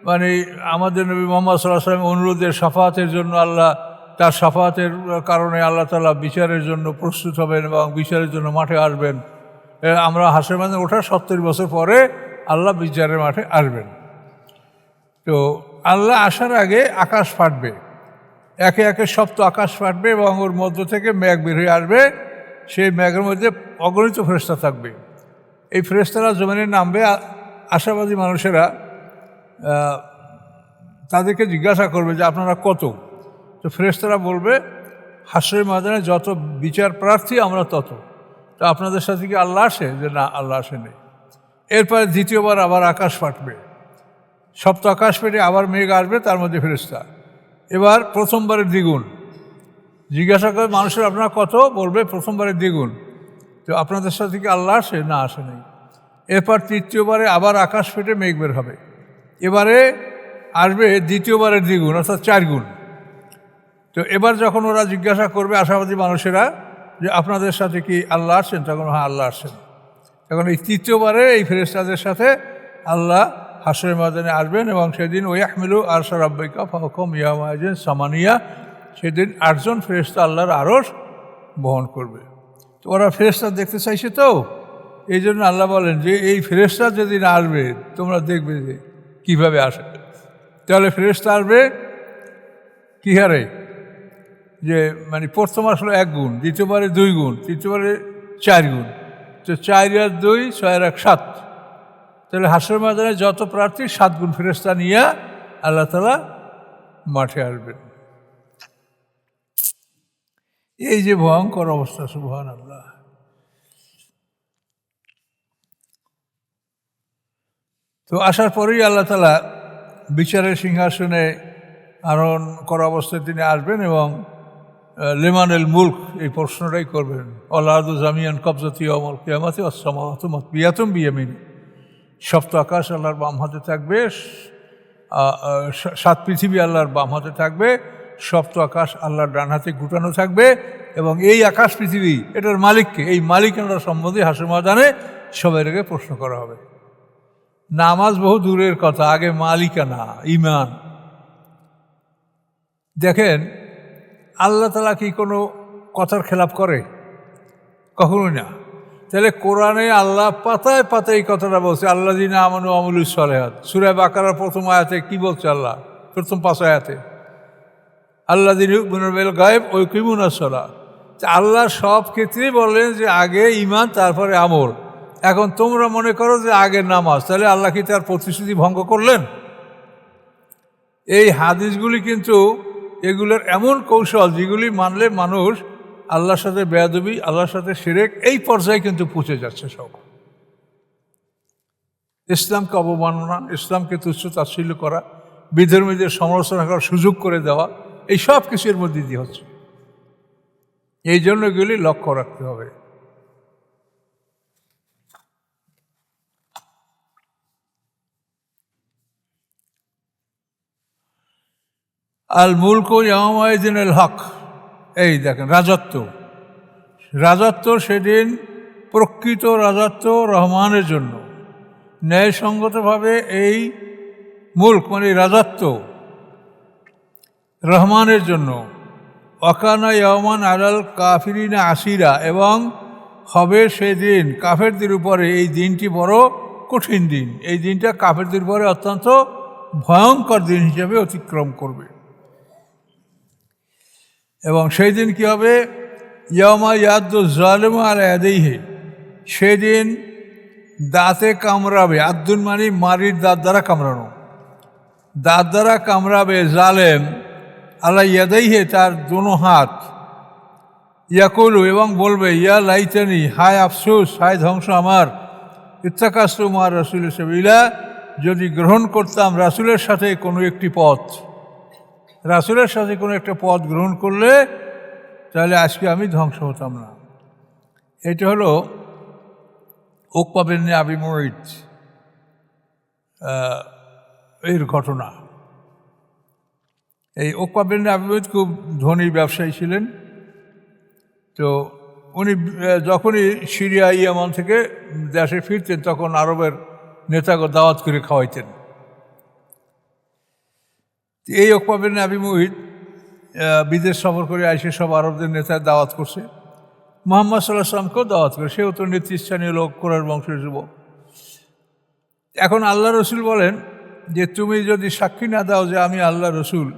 মানে আমাদের নবী মুহাম্মদ সাল্লাল্লাহু আলাইহি ওয়াসাল্লাম অনুরোধের শাফাআতের জন্য, আল্লাহ তার শাফাআতের কারণে আল্লাহ তাআলা বিচারের জন্য প্রস্তুত হবেন এবং বিচারের জন্য মাঠে আসবেন। আমরা হাসরের ময়দানে ওঠার 70 বছর পরে আল্লাহ বিচারের মাঠে আসবেন। তো আল্লাহ আসার আগে আকাশ ফাটবে, একে একে সপ্ত আকাশ ফাটবে, এবং ওর মধ্য থেকে মেঘ বের হয়ে আসবে। সেই মেঘের মধ্যে অগণিত ফেরেশতা থাকবে। এই ফেরেশতারা জমিনে নামবে, আশাবাদী মানুষেরা তাদেরকে জিজ্ঞাসা করবে যে আপনারা কত? তো ফেরেশতারা বলবে হাসরের ময়দানে যত বিচার প্রার্থী আমরা তত। তো আপনাদের সাথে কি আল্লাহ আসে? যে না, আল্লাহ আসেনি। এরপরে দ্বিতীয়বার আবার আকাশ ফাটবে, সপ্ত আকাশ ফেটে আবার মেঘ আসবে, তার মধ্যে ফেরেশতা। এবার প্রথমবারের দ্বিগুণ। জিজ্ঞাসা করে মানুষের আপনারা কত? বলবে প্রথমবারের দ্বিগুণ। তো আপনাদের সাথে কি আল্লাহ আসে? না, আসে নেই। এরপর তৃতীয়বারে আবার আকাশ ফেটে মেঘ বের হবে, এবারে আসবে দ্বিতীয়বারের দ্বিগুণ, অর্থাৎ 4 গুণ। তো এবার যখন ওরা জিজ্ঞাসা করবে আশাবাদী মানুষেরা যে আপনাদের সাথে কি আল্লাহ আসেন, তখন হ্যাঁ আল্লাহ আসেন। তখন এই তৃতীয়বারে এই ফেরেশতাদের সাথে আল্লাহ হাসরের ময়দানে আসবেন, এবং সেদিন ওয়াহমিলু আরশা রাব্বিকা ফাওকাহুম ইয়াওমাইযিন সামানিয়া, সেদিন 8 জন ফেরেশতা আল্লাহর আরশ বহন করবে। তো ওরা ফেরেশতা দেখতে চাইছে, তো এই জন্য আল্লাহ বলেন যে এই ফেরেশতা যেদিন আসবে তোমরা দেখবে যে কীভাবে আসে। তাহলে ফেরেশতা আসবে কী হারে? যে মানে প্রথম আসলো 1 গুণ, দ্বিতীয়বারে 2 গুণ, তৃতীয়বারে 4 গুণ। তো 4 আর 2 6 আর 1 7। তাহলে হাসরের ময়দানে যত প্রার্থী 7 গুণ ফেরেশতা নিয়ে আল্লাহ তাআলা মাঠে আসবেন। এই যে ভয়ঙ্কর অবস্থা, সুবহানাল্লাহ। তো আসার পরেই আল্লাহ তাআলা বিচারের সিংহাসনে আরোহণ করা অবস্থায় তিনি আসবেন এবং লিমানুল মুলক এই প্রশ্নটাই করবেন, আল আরদু জামিয়ান কবজাতি ইয়াউমাল কিয়ামাতি ওয়াস সামাওয়াতু মাতবিয়াতুম বিয়ামিনি। সপ্ত আকাশ আল্লাহর বাম হাতে থাকবে, 7 পৃথিবী আল্লাহর বাম হাতে থাকবে, সপ্ত আকাশ আল্লাহর ডান হাতে গুটানো থাকবে। এবং এই আকাশ পৃথিবী এটার মালিককে, এই মালিকানা সম্বন্ধে হাসর ময়দানে সবাইকে প্রশ্ন করা হবে। নামাজ বহু দূরের কথা, আগে মালিকানা, ঈমান। দেখেন, আল্লাহ তাআলা কি কোনো কথার খেলাপ করে? কখনোই না। তাহলে কোরআনে আল্লাহ পাতায় পাতায় এই কথাটা বলছে, আল্লাযীনা আমানু ওয়া আমিলুস সালিহাত। সূরা বাকারার প্রথম আয়াতে কি বলছে আল্লাহ? প্রথম 5 আয়াতে আল্লাযীনা ইউমিনুনা বিল গায়ব ওয়া ইউকিমুনাস সালাহ। আল্লাহ সব ক্ষেত্রেই বললেন যে আগে ঈমান তারপরে আমল। এখন তোমরা মনে করো যে আগে নামাজ, তাহলে আল্লাহ কি তার প্রতিশ্রুতি ভঙ্গ করলেন? এই হাদিসগুলি কিন্তু এগুলোর এমন কৌশল যেগুলি মানলে মানুষ আল্লাহর সাথে বেয়াদবি, আল্লাহর সাথে শিরক, এই পর্যায়ে কিন্তু পৌঁছে যাচ্ছে সব। ইসলামকে অবমাননা, ইসলামকে তুচ্ছ তাচ্ছিল্য করা, বিধর্মীদের সমালোচনা করার সুযোগ করে দেওয়া, এই সব কিছুর মধ্যে দিয়ে হচ্ছে। এই জন্য এগুলি লক্ষ্য রাখতে হবে। আল মুলকু ইয়াওমাইযিনিল হক। এই দেখেন, রাজত্ব, রাজত্ব সেদিন প্রকৃত রাজত্ব রহমানের জন্য। ন্যায়সঙ্গতভাবে এই মুলক মানে রাজত্ব রহমানের জন্য। ওয়াকানা ইয়াওমান আলাল কাফিরিনা আসিরা, এবং হবে সেদিন কাফেরদের উপরে এই দিনটি বড় কঠিন দিন। এই দিনটা কাফেরদের উপরে অত্যন্ত ভয়ঙ্কর দিন হিসেবে অতিক্রম করবে। এবং সেই দিন কী হবে? ইয়ামা ইয়াদ্দু যালিমু আলা ইয়াদাইহি, সেদিন দাঁতে কামড়াবে। আদ্দুন মানে মারির দাঁত দ্বারা কামড়ানো, দাঁত দ্বারা কামড়াবে জালেম আলা ইয়াদাইহি, তার দোনো হাত। ইয়াকুলু, এবং বলবে, ইয়া লাইতানি, হায় আফসোস, হায় ধ্বংস আমার, ইত্তাকাস্তু মা রাসূলি সাবিলা, যদি গ্রহণ করতাম রাসূলের সাথে কোনো একটি পথ। রাসূলের সাথে কোনো একটা পথ গ্রহণ করলে তাহলে আজকে আমি ধ্বংস হতাম না। এটা হলো উকবা বিন আবি মুঈত এর ঘটনা। এই উকবা বিন আবি মুঈত খুব ধনী ব্যবসায়ী ছিলেন। তো উনি যখনই সিরিয়া ইয়ামান থেকে দেশে ফিরতেন তখন আরবের নেতাকে দাওয়াত করে খাওয়াইতেন। এই উকবা বিন আবি মুঈত বিদেশ সফর করে এসে সব আরবদের নেতার দাওয়াত করছে, মুহাম্মদ সাল্লাল্লাহু আলাইহি ওয়াসাল্লামকেও দাওয়াত করে। সেও তো নেতৃস্থানীয় লোক, কুরাইশ বংশের যুবক। এখন আল্লাহ রসুল বলেন যে তুমি যদি সাক্ষী না দাও যে আমি আল্লাহ রসুল,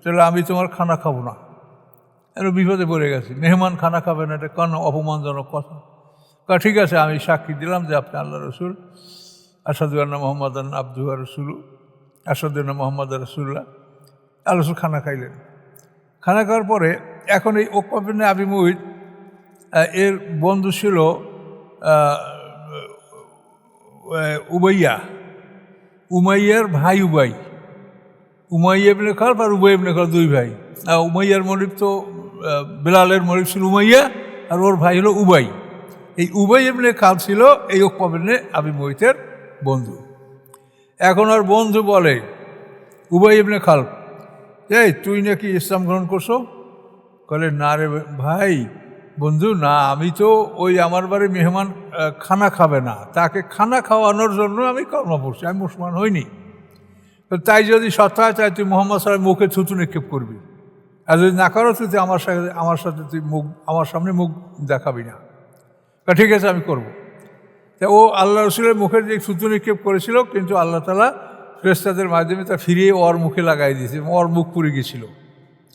তাহলে আমি তোমার খানা খাবো না। এর বিপদে পড়ে গেছে, মেহমান খানা খাবে না, এটা কেন অপমানজনক কথা। ঠিক আছে, আমি সাক্ষী দিলাম যে আপনি আল্লাহ রসুল, আশহাদু আন্না মুহাম্মাদান আবদুহু ওয়া রাসূলুহু, আশহাদু আন্না মুহাম্মাদান রাসূলুল্লাহ। আল্লাহ রসুল খানা খাইলেন। খানা খাওয়ার পরে এখন এই উকবা বিন আবি মুঈত এর বন্ধু ছিল উমাইয়ার ভাই উবাই, উমাইয়া ইবনে খালফ আর উবাই ইবনে খালফ, দুই ভাই। উমাইয়ার মনিব তো বেলালের মনিব ছিল উমাইয়া, আর ওর ভাই হলো উবাই। এই উবাই ইবনে খালফ ছিল এই উকবা বিন আবি মুঈতের বন্ধু। এখন ওর বন্ধু বলে, উবাই ইবনে খালফ, এই তুই নাকি ইসলাম গ্রহণ করছো? বলে, না রে ভাই, বন্ধু, না, আমি তো ওই আমার বাড়ি মেহমান খানা খাবে না, তাকে খানা খাওয়ানোর জন্য আমি কর্ম করছি, আমি মুসলমান হইনি। তো তাই যদি সত্য হয় তাই তুই মুহাম্মদ সাল্লাল্লাহু আলাইহি মুখে থুতু নিক্ষেপ করবি, আর যদি না করো তুই আমার সাথে তুই আমার সামনে মুখ দেখাবি না। ঠিক আছে, আমি করব। তা ও আল্লাহ রসুলের মুখের যে থুতু নিক্ষেপ করেছিল, কিন্তু আল্লাহ তাআলা ফেরেশতাদের মাধ্যমে তা ফিরিয়ে ওর মুখে লাগাই দিয়েছে, ওর মুখ পুড়ে গেছিল,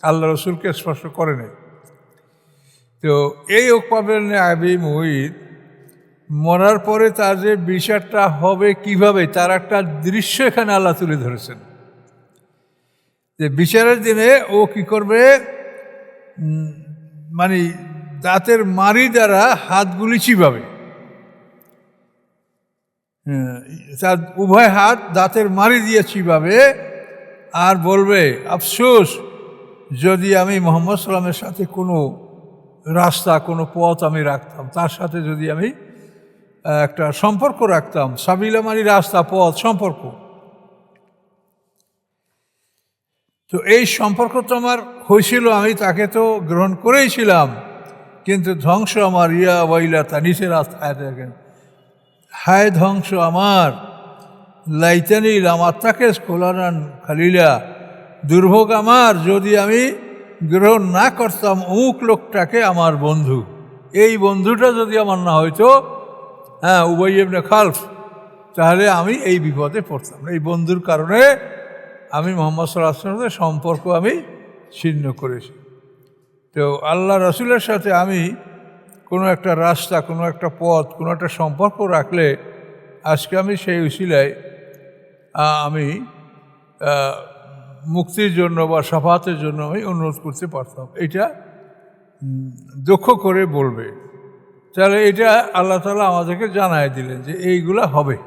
আল্লাহ রসুলকে স্পর্শ করে নাই। তো এই উকবা বিন আবি মুঈত মরার পরে তার যে বিচারটা হবে কিভাবে, তার একটা দৃশ্য এখানে আল্লাহ তুলে ধরেছেন। যে বিচারের দিনে ও কি করবে, মানে দাঁতের মাড়ি দ্বারা হাতগুলি চিবাবে, তার উভয় হাত দাঁতের মাড়ি দিয়ে চিবাবে আর বলবে, আফসোস যদি আমি মোহাম্মদ সাল্লামের সাথে কোনো রাস্তা, কোনো পথ আমি রাখতাম, তার সাথে যদি আমি একটা সম্পর্ক রাখতাম, সাবিলা মানে রাস্তা, পথ, সম্পর্ক। তো এই সম্পর্ক তো আমার হয়েছিল, আমি তাকে তো গ্রহণ করেইছিলাম, কিন্তু ধ্বংস আমার, ইয়া ওয়াইলাতা, নিচে রাস্তায় দেখেন, হায় ধ্বংস আমার, লাইতানিল আমার তাকে স্কোলানান খালিলা, দুর্ভোগ আমার যদি আমি গ্রহণ না করতাম অমুক লোকটাকে আমার বন্ধু। এই বন্ধুটা যদি আমার না হয়তো, উবাই ইবনে খালফ, তাহলে আমি এই বিপদে পড়তাম। এই বন্ধুর কারণে আমি মুহাম্মদ সাল্লাল্লাহু আলাইহি ওয়াসাল্লামের সম্পর্ক আমি ছিন্ন করেছি। তো আল্লাহ রসুলের সাথে আমি কোনো একটা রাস্তা, কোনো একটা পথ, কোনো একটা সম্পর্ক রাখলে আজকে আমি সেই উসিলায় আমি মুক্তির জন্য বা শাফাতের জন্য আমি অনুরোধ করতে পারতাম। এটা দুঃখ করে বলবে, তাহলে এটা আল্লাহ তাআলা আমাদেরকে জানায় দিলেন যে এইগুলা হবে।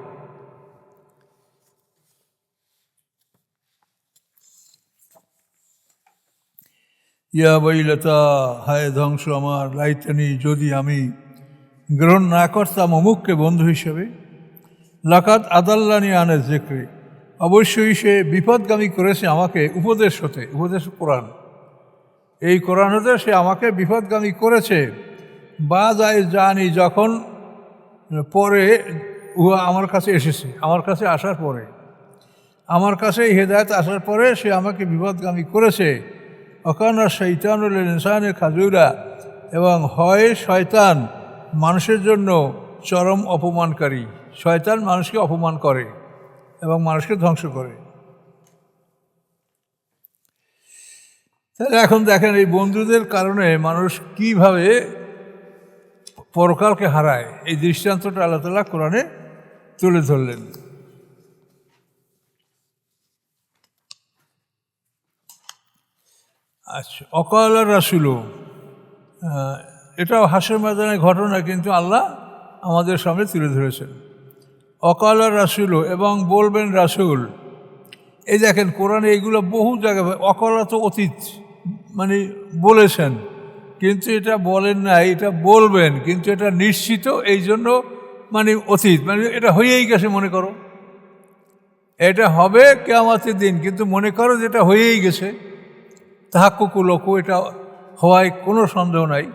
ইয়া বাইলাতা, হায় ধ্বংস আমার, লাইতানি যদি আমি গ্রহণ না করতাম অমুককে বন্ধু হিসেবে, লাকাত আদাল্লানি আনে যিকরি, অবশ্যই সে বিপদগামী করেছে আমাকে উপদেশ হতে, উপদেশ কোরআন, এই কোরআন হতে সে আমাকে বিপদগামী করেছে। বা যায় জানি, যখন পরে উহা আমার কাছে এসেছে, আমার কাছে আসার পরে, আমার কাছে হেদায়েত আসার পরে সে আমাকে বিপদগামী করেছে। অকানা শয়তানুল ইনসানের খাজুরা, এবং হয় শয়তান মানুষের জন্য চরম অপমানকারী, শয়তান মানুষকে অপমান করে এবং মানুষকে ধ্বংস করে। তাহলে এখন দেখেন এই বন্ধুদের কারণে মানুষ কিভাবে পরকালকে হারায়, এই দৃষ্টান্তটা আল্লাহ তাআলা কোরআনে তুলে ধরলেন। আচ্ছা, অকাল রাসূলু, এটাও হাসর ময়দানের ঘটনা, কিন্তু আল্লাহ আমাদের সামনে তুলে ধরেছেন। অকাল রাসূলু, এবং বলবেন রাসূল। এই দেখেন কোরআনে এইগুলো বহু জায়গায়, অকালা তো অতীত, মানে বলেছেন, কিন্তু এটা বলেন না, এটা বলবেন, কিন্তু এটা নিশ্চিত, এই জন্য মানে অতীত, মানে এটা হয়েই গেছে, মনে করো এটা হবে কিয়ামতের দিন, কিন্তু মনে করো যেটা হয়েই গেছে, তাহাক্কুকুলকু, এটা হওয়ায় কোনো সন্দেহ নাই।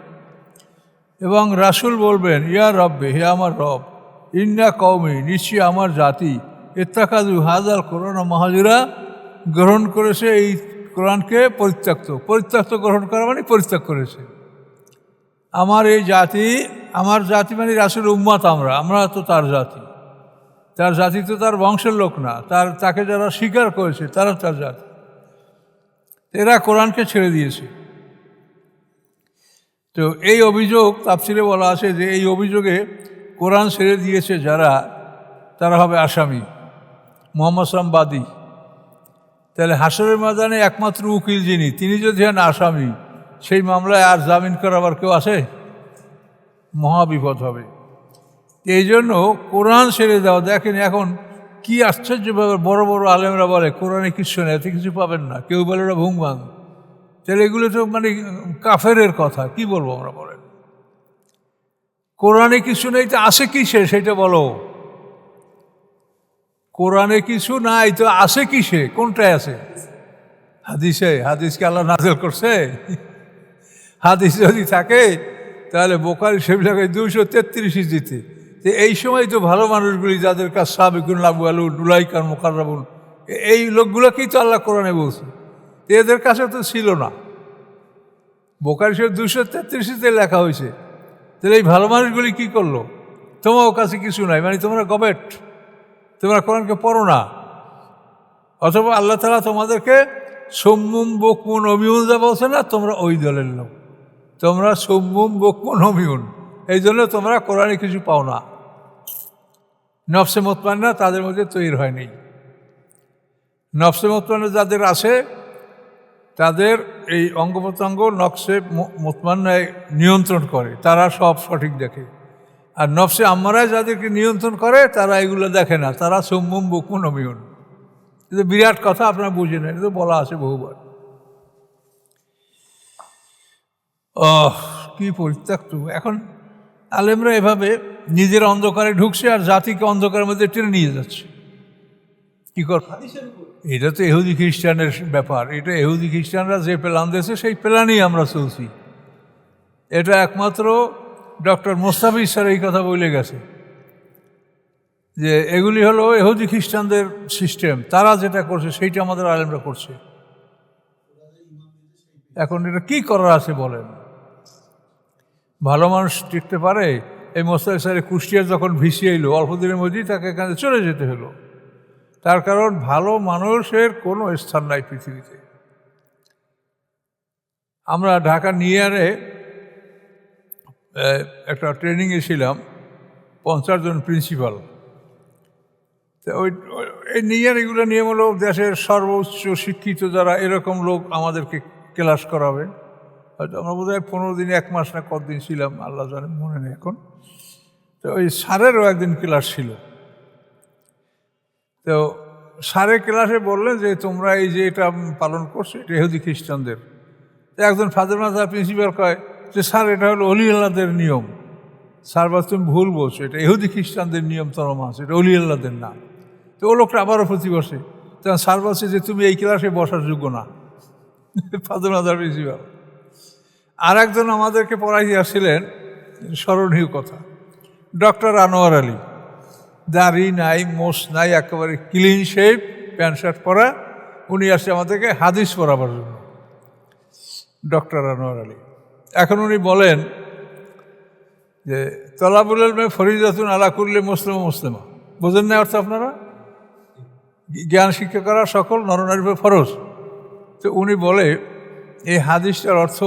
এবং রাসূল বলবেন, ইয়া রব্বে, হে আমার রব, ইন্না কওমি, নিশ্চয়ই আমার জাতি, ইত্তাখাযু হাযাল কোরআন মাহজুরা, গ্রহণ করেছে এই কোরআনকে পরিত্যক্ত। পরিত্যক্ত গ্রহণ করা মানে পরিত্যাগ করেছে। আমার এই জাতি, আমার জাতি মানে রাসূল উম্মত, আমরা তো তার জাতি, তার জাতি তো তার বংশের লোক না, তাকে যারা স্বীকার করেছে তারা তার জাতি, এরা কোরআনকে ছেড়ে দিয়েছে। তো এই অভিযোগ তাফসিরে বলা আছে যে এই অভিযোগে কোরআন ছেড়ে দিয়েছে যারা, তারা হবে আসামি, মুহাম্মদ সাল্লাম বাদী। তাহলে হাসরের ময়দানে একমাত্র উকিল যিনি, তিনি যদি হন আসামি, সেই মামলায় আর জামিন করাবার কেউ আছে? মহাবিপদ হবে। এই জন্য কোরআন ছেড়ে দেওয়া। দেখেন এখন কি আশ্চর্যভাবে বড় বড় আলেমরা বলে কোরআনে কিছু নেই, এতে কিছু পাবেন না, কেউ বলে ওরা ভুং ভাং। তাহলে এগুলো তো মানে কাফেরের কথা, কি বলবো আমরা? বলেন কোরআনে কিছু নেই, তো আছে কিসে সেটা বলো। কোরআনে কিছু নাই তো আছে কিসে, কোনটায় আছে? হাদিসে। হাদিসকে আল্লাহ নাযিল করছে? হাদিস যদি থাকে তাহলে বুখারী শরীফ লাগে 233 ইজিতে। এই সময় তো ভালো মানুষগুলি, যাদের কাছে সাবিকুন আউয়ালুন উলাইকাল মুকাররাবুন, এই লোকগুলোকেই তো আল্লাহ কোরআনে বলছে, এদের কাছে তো ছিল না। বুখারী শরীফ 233 লেখা হয়েছে। তাহলে এই ভালো মানুষগুলি কি করলো? তোমার কাছে কিছু নাই, মানে তোমরা গবেট, তোমরা কোরআনকে পড়ো না, অথবা আল্লাহ তাআলা তোমাদেরকে সুম্মুম বুকমুন অমিউন যা বলছে না, তোমরা ওই দলের লোক, তোমরা সুম্মুম বুকমুন অমিউন, এই জন্য তোমরা কোরআনে কিছু পাও না। নফসে মুতমাইন্না তাদের মধ্যে তৈরি হয়নি। নফসে মুতমাইন্না যাদের আছে তাদের এই অঙ্গ প্রত্যঙ্গ নকশে মুতমান্নায় নিয়ন্ত্রণ করে, তারা সব সঠিক দেখে। আর নফসে আম্মারায় যাদেরকে নিয়ন্ত্রণ করে তারা এগুলো দেখে না, তারা সুম্মুম বুকমুন অমিউন। এটা বিরাট কথা, আপনারা বুঝে নেন, এটা বলা আছে বহুবার। কি পরিত্যক্ত! এখন আলেমরা এভাবে নিজের অন্ধকারে ঢুকছে আর জাতিকে অন্ধকারের মধ্যে টেনে নিয়ে যাচ্ছে। কি কর, এটা তো ইহুদি খ্রিস্টানের ব্যাপার। এটা ইহুদি খ্রিস্টানরা যে প্ল্যান দিয়েছে সেই প্ল্যানেই আমরা চলছি। এটা একমাত্র ডক্টর মোস্তাফিজ স্যার এই কথা বলে গেছে যে এগুলি হলো ইহুদি খ্রিস্টানদের সিস্টেম, তারা যেটা করছে সেইটা আমাদের আলেমরা করছে। এখন এটা কি করার আছে বলেন? ভালো মানুষ টিকতে পারে? এই মোস্তাফিজ স্যারের কুষ্টিয়া যখন ভিসি এলো অল্প দিনের মধ্যেই তাকে এখানে চলে যেতে হলো। তার কারণ ভালো মানুষের কোনো স্থান নাই পৃথিবীতে। আমরা ঢাকা নিয়ারে একটা ট্রেনিংয়ে ছিলাম, 50 জন প্রিন্সিপাল। তো এই নিয়ার এগুলো নিয়ম হলো দেশের সর্বোচ্চ শিক্ষিত যারা এরকম লোক আমাদেরকে ক্লাস করাবে। হয়তো আমরা বোধ হয় 15 দিন 1 মাস না কতদিন ছিলাম আল্লাহ জানে, মনে নেই এখন। তো ওই স্যারেরও একদিন ক্লাস ছিল। তো স্যারের ক্লাসে বললেন যে তোমরা এই যে এটা পালন করছো এটা ইহুদি খ্রিস্টানদের। তো একজন ফাদার মাদার প্রিন্সিপাল কয় যে স্যার এটা হলো অলি আল্লাহদের নিয়ম। স্যার বলছে তুমি ভুল বলছো, এটা ইহুদি খ্রিস্টানদের নিয়ম তরমা আছে, এটা অলি আল্লাহদের না। তো ও লোকটা আবারও প্রতি বসে, তখন স্যার বলছে যে তুমি এই ক্লাসে বসার যোগ্য না। Father mother principal. আর একজন আমাদেরকে পড়াই আসছিলেন, স্মরণীয় কথা, ডক্টর আনোয়ার আলী। দাড়ি নাই, মোষ নাই, একেবারে ক্লিন শেপ, প্যান্ট শার্ট পরা। উনি আসছে আমাদেরকে হাদিস পড়াবার জন্য, ডক্টর আনোয়ার আলী। এখন উনি বলেন যে তলাবুল ইলমে ফরিজাতুন আলা কুল্লি মুসলিম মুসলিমা। বোঝেন না অর্থ আপনারা? জ্ঞান শিক্ষা করা সকল নরনারীর উপর ফরজ। তো উনি বলে এই হাদিসটার অর্থ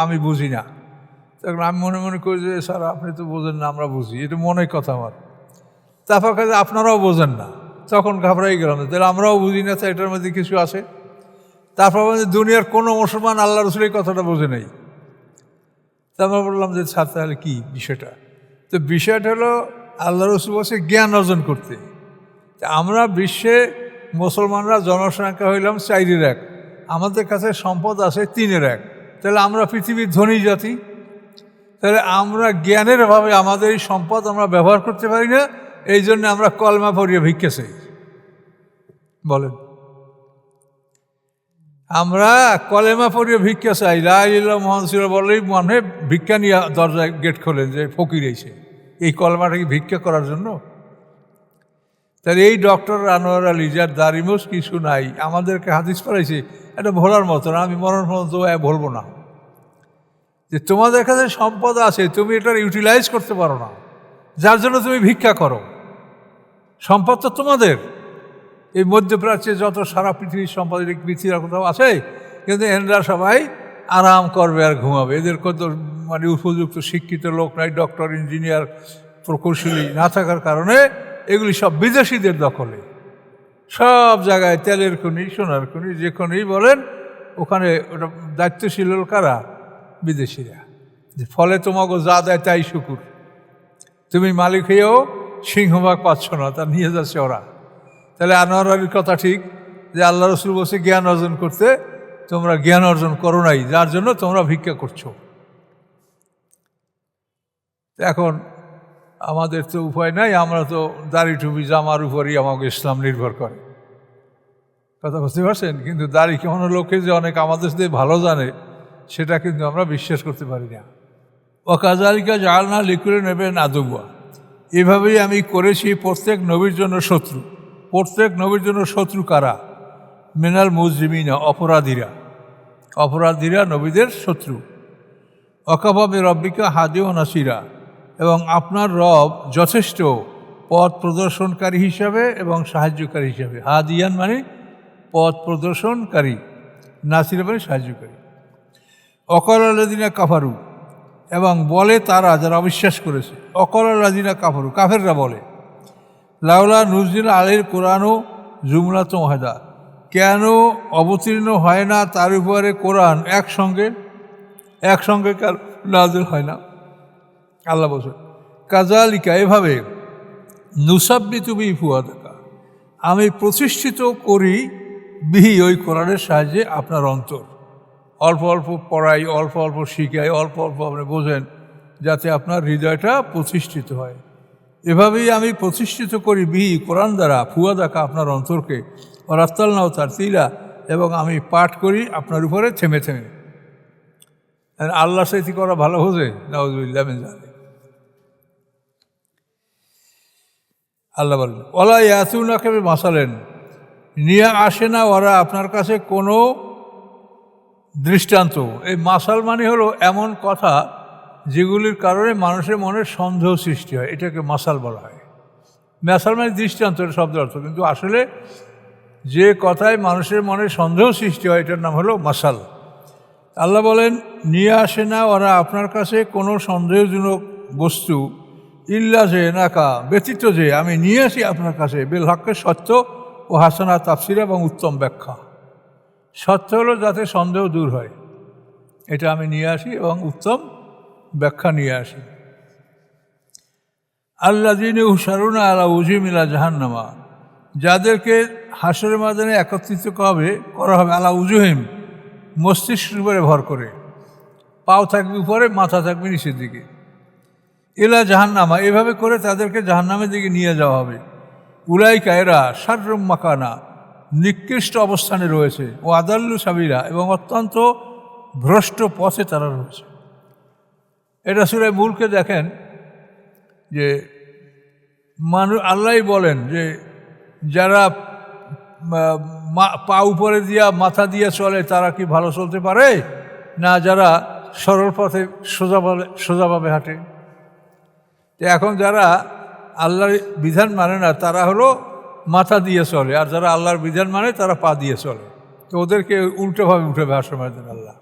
আমি বুঝি না। তখন আমি মনে মনে করি যে স্যার আপনি তো বোঝেন না, আমরা বুঝি, এটা মনের কথা আমার। তারপর কাজে আপনারাও বোঝেন না, তখন ঘাবড়াই গেলাম, তাহলে আমরাও বুঝি না, তাই এটার মধ্যে কিছু আছে। তারপর দুনিয়ার কোনো মুসলমান আল্লাহ রসুলের কথাটা বোঝে নেই। তারপর বললাম যে স্যার তাহলে কী বিষয়টা? তো বিষয়টা হলো আল্লাহ রসুল বলছে জ্ঞান অর্জন করতে। আমরা বিশ্বে মুসলমানরা জনসংখ্যা হইলাম 4-এর 1, আমাদের কাছে সম্পদ আছে 3-এর 1। তাহলে আমরা পৃথিবীর ধনী জাতি। তাহলে আমরা জ্ঞানের অভাবে আমাদের এই সম্পদ আমরা ব্যবহার করতে পারি না, এই জন্য আমরা কলমা পড়িয়ে ভিক্ষা চাই। বলেন, আমরা কলেমা পড়িয়ে ভিক্ষা চাই, লা ইলাহা মুহাম্মাদুর রাসূলুল্লাহ বলেই মনে ভিক্ষা নিয়ে দরজায় গেট খোলেন যে ফকির এসে, এই কলেমাটা কি ভিক্ষা করার জন্য? তাহলে এই ডক্টর আনোয়ার আলী যার দাড়িমোষ কিছু নাই আমাদেরকে হাদিস পড়াইছে, এটা ভোলার মতো না। আমি মরণ পর্যন্ত বলবো না যে তোমাদের কাছে সম্পদ আছে, তুমি এটার ইউটিলাইজ করতে পারো না, যার জন্য তুমি ভিক্ষা করো। সম্পদ তো তোমাদের। এই মধ্যপ্রাচ্যে যত সারা পৃথিবীর সম্পদ, পৃথিবীর কোথাও আছে, কিন্তু এনরা সবাই আরাম করবে আর ঘুমাবে। এদের কত মানে উপযুক্ত শিক্ষিত লোক নাই, ডক্টর, ইঞ্জিনিয়ার, প্রকৌশলী না থাকার কারণে এগুলি সব বিদেশিদের দখলে। সব জায়গায় তেলের খনি, সোনার খনি, যে খনি বলেন ওখানে ওটা দায়িত্বশীল কারা? বিদেশিরা। ফলে তোমাকে যা দেয় তাই শুকুর, তুমি মালিক হয়েও সিংহভাগ পাচ্ছ না, তা নিয়ে যাচ্ছে ওরা। তাহলে আনোয়ার আলীর কথা ঠিক যে আল্লাহ রসুল বসে জ্ঞান অর্জন করতে, তোমরা জ্ঞান অর্জন করো নাই, যার জন্য তোমরা ভিক্ষা করছো। এখন আমাদের তো উপায় নাই, আমরা তো দাড়ি টুপি জামার উপরই আমাকে ইসলাম নির্ভর করে। কথা বুঝতে পারছেন? কিন্তু দাড়ি কেমন লোকে যে অনেক আমাদের সাথে ভালো জানে, সেটা কিন্তু আমরা বিশ্বাস করতে পারি না। ও কাজালিকা জালনা লিকুলে নেবেন আদুয়া, এভাবেই আমি করেছি প্রত্যেক নবীর জন্য শত্রু। প্রত্যেক নবীর জন্য শত্রু কারা? মিনাল মুজরিমিনা, অপরাধীরা। অপরাধীরা নবীদের শত্রু। অকাবাবে রব্বিকা হাদি ও নাসিরা, এবং আপনার রব যথেষ্ট পথ প্রদর্শনকারী হিসাবে এবং সাহায্যকারী হিসাবে। হাদিয়ান মানে পথ প্রদর্শনকারী, নাসিরা মানে সাহায্যকারী। অকল আল্লাযিনা কাফারু, এবং বলে তারা যারা অবিশ্বাস করেছে, অকল আল্লাযিনা কাফারু, কাফেররা বলে, লাউলা নুজিলা আলাইহিল কুরআনু জুমলাতুন ওয়াহিদা, কেন অবতীর্ণ হয় না তার উপরে কোরআন একসঙ্গে নাজিল হয় না? আল্লাহ বলছেন কাজালিকা, এভাবে নুসাব্বিতু বিহি ফুয়াদাকা, আমি প্রতিষ্ঠিত করি বিহি, ওই কোরআনের সাহায্যে আপনার অন্তর। অল্প অল্প পড়াই, অল্প অল্প শিখাই, অল্প অল্প আপনি বোঝেন, যাতে আপনার হৃদয়টা প্রতিষ্ঠিত হয়। এভাবেই আমি প্রতিষ্ঠিত করি বিহি, কোরআন দ্বারা, ফুয়াদাকা, আপনার অন্তরকে, রাত্তালনাও তার তিলা, এবং আমি পাঠ করি আপনার উপরে থেমে থেমে। আল্লাহ সাইতি করা ভালো বোঝে? নাউযুবিল্লাহ মিন যালিক। আল্লাহ বলেন ওলা ইয়াতুনাকা বিমাসালিন, নিয়ে আসে না ওরা আপনার কাছে কোনো দৃষ্টান্ত। এই মাসাল মানে হলো এমন কথা যেগুলির কারণে মানুষের মনে সন্দেহ সৃষ্টি হয়, এটাকে মাসাল বলা হয়। মাসাল মানে দৃষ্টান্ত, এটা শব্দের অর্থ, কিন্তু আসলে যে কথায় মানুষের মনে সন্দেহ সৃষ্টি হয় এটার নাম হলো মাসাল। আল্লাহ বলেন নিয়ে আসে না ওরা আপনার কাছে কোনো সন্দেহজনক বস্তু, ইল্লা যে নাকা, ব্যতীত যে আমি নিয়ে আসি আপনার কাছে বেল হকের সত্য ও হাসানা তাফসির, এবং উত্তম ব্যাখ্যা। সত্য হলো যাতে সন্দেহ দূর হয়, এটা আমি নিয়ে আসি, এবং উত্তম ব্যাখ্যা নিয়ে আসি। আল্লাযীনা ইউহশারুনা আলা উজুহিম ইলা জাহান্নামা, যাদেরকে হাসরের ময়দানে একত্রিত করা হবে আলা উজুহিম, মস্তিষ্কের উপরে ভর করে, পাও থাকবে উপরে, মাথা থাকবে নিচের দিকে, ইলা জাহান্নামা, এভাবে করে তাদেরকে জাহান্নামের দিকে নিয়ে যাওয়া হবে। উলাইকা, এরা শাররুম মাকানা, নিকৃষ্ট অবস্থানে রয়েছে, ও আদাল্লু সাবিলা, এবং অত্যন্ত ভ্রষ্ট পথে তারা রয়েছে। এটা সূরা মুলকে দেখেন যে আল্লাহই বলেন যে যারা পা উপরে দিয়া মাথা দিয়ে চলে তারা কি ভালো চলতে পারে, না যারা সরল পথে সোজাভাবে হাঁটে? তো এখন যারা আল্লাহর বিধান মানে না তারা হলো মাথা দিয়ে চলে, আর যারা আল্লাহর বিধান মানে তারা পা দিয়ে চলে। তো ওদেরকে উল্টোভাবে উঠে ভাষণ আল্লাহ।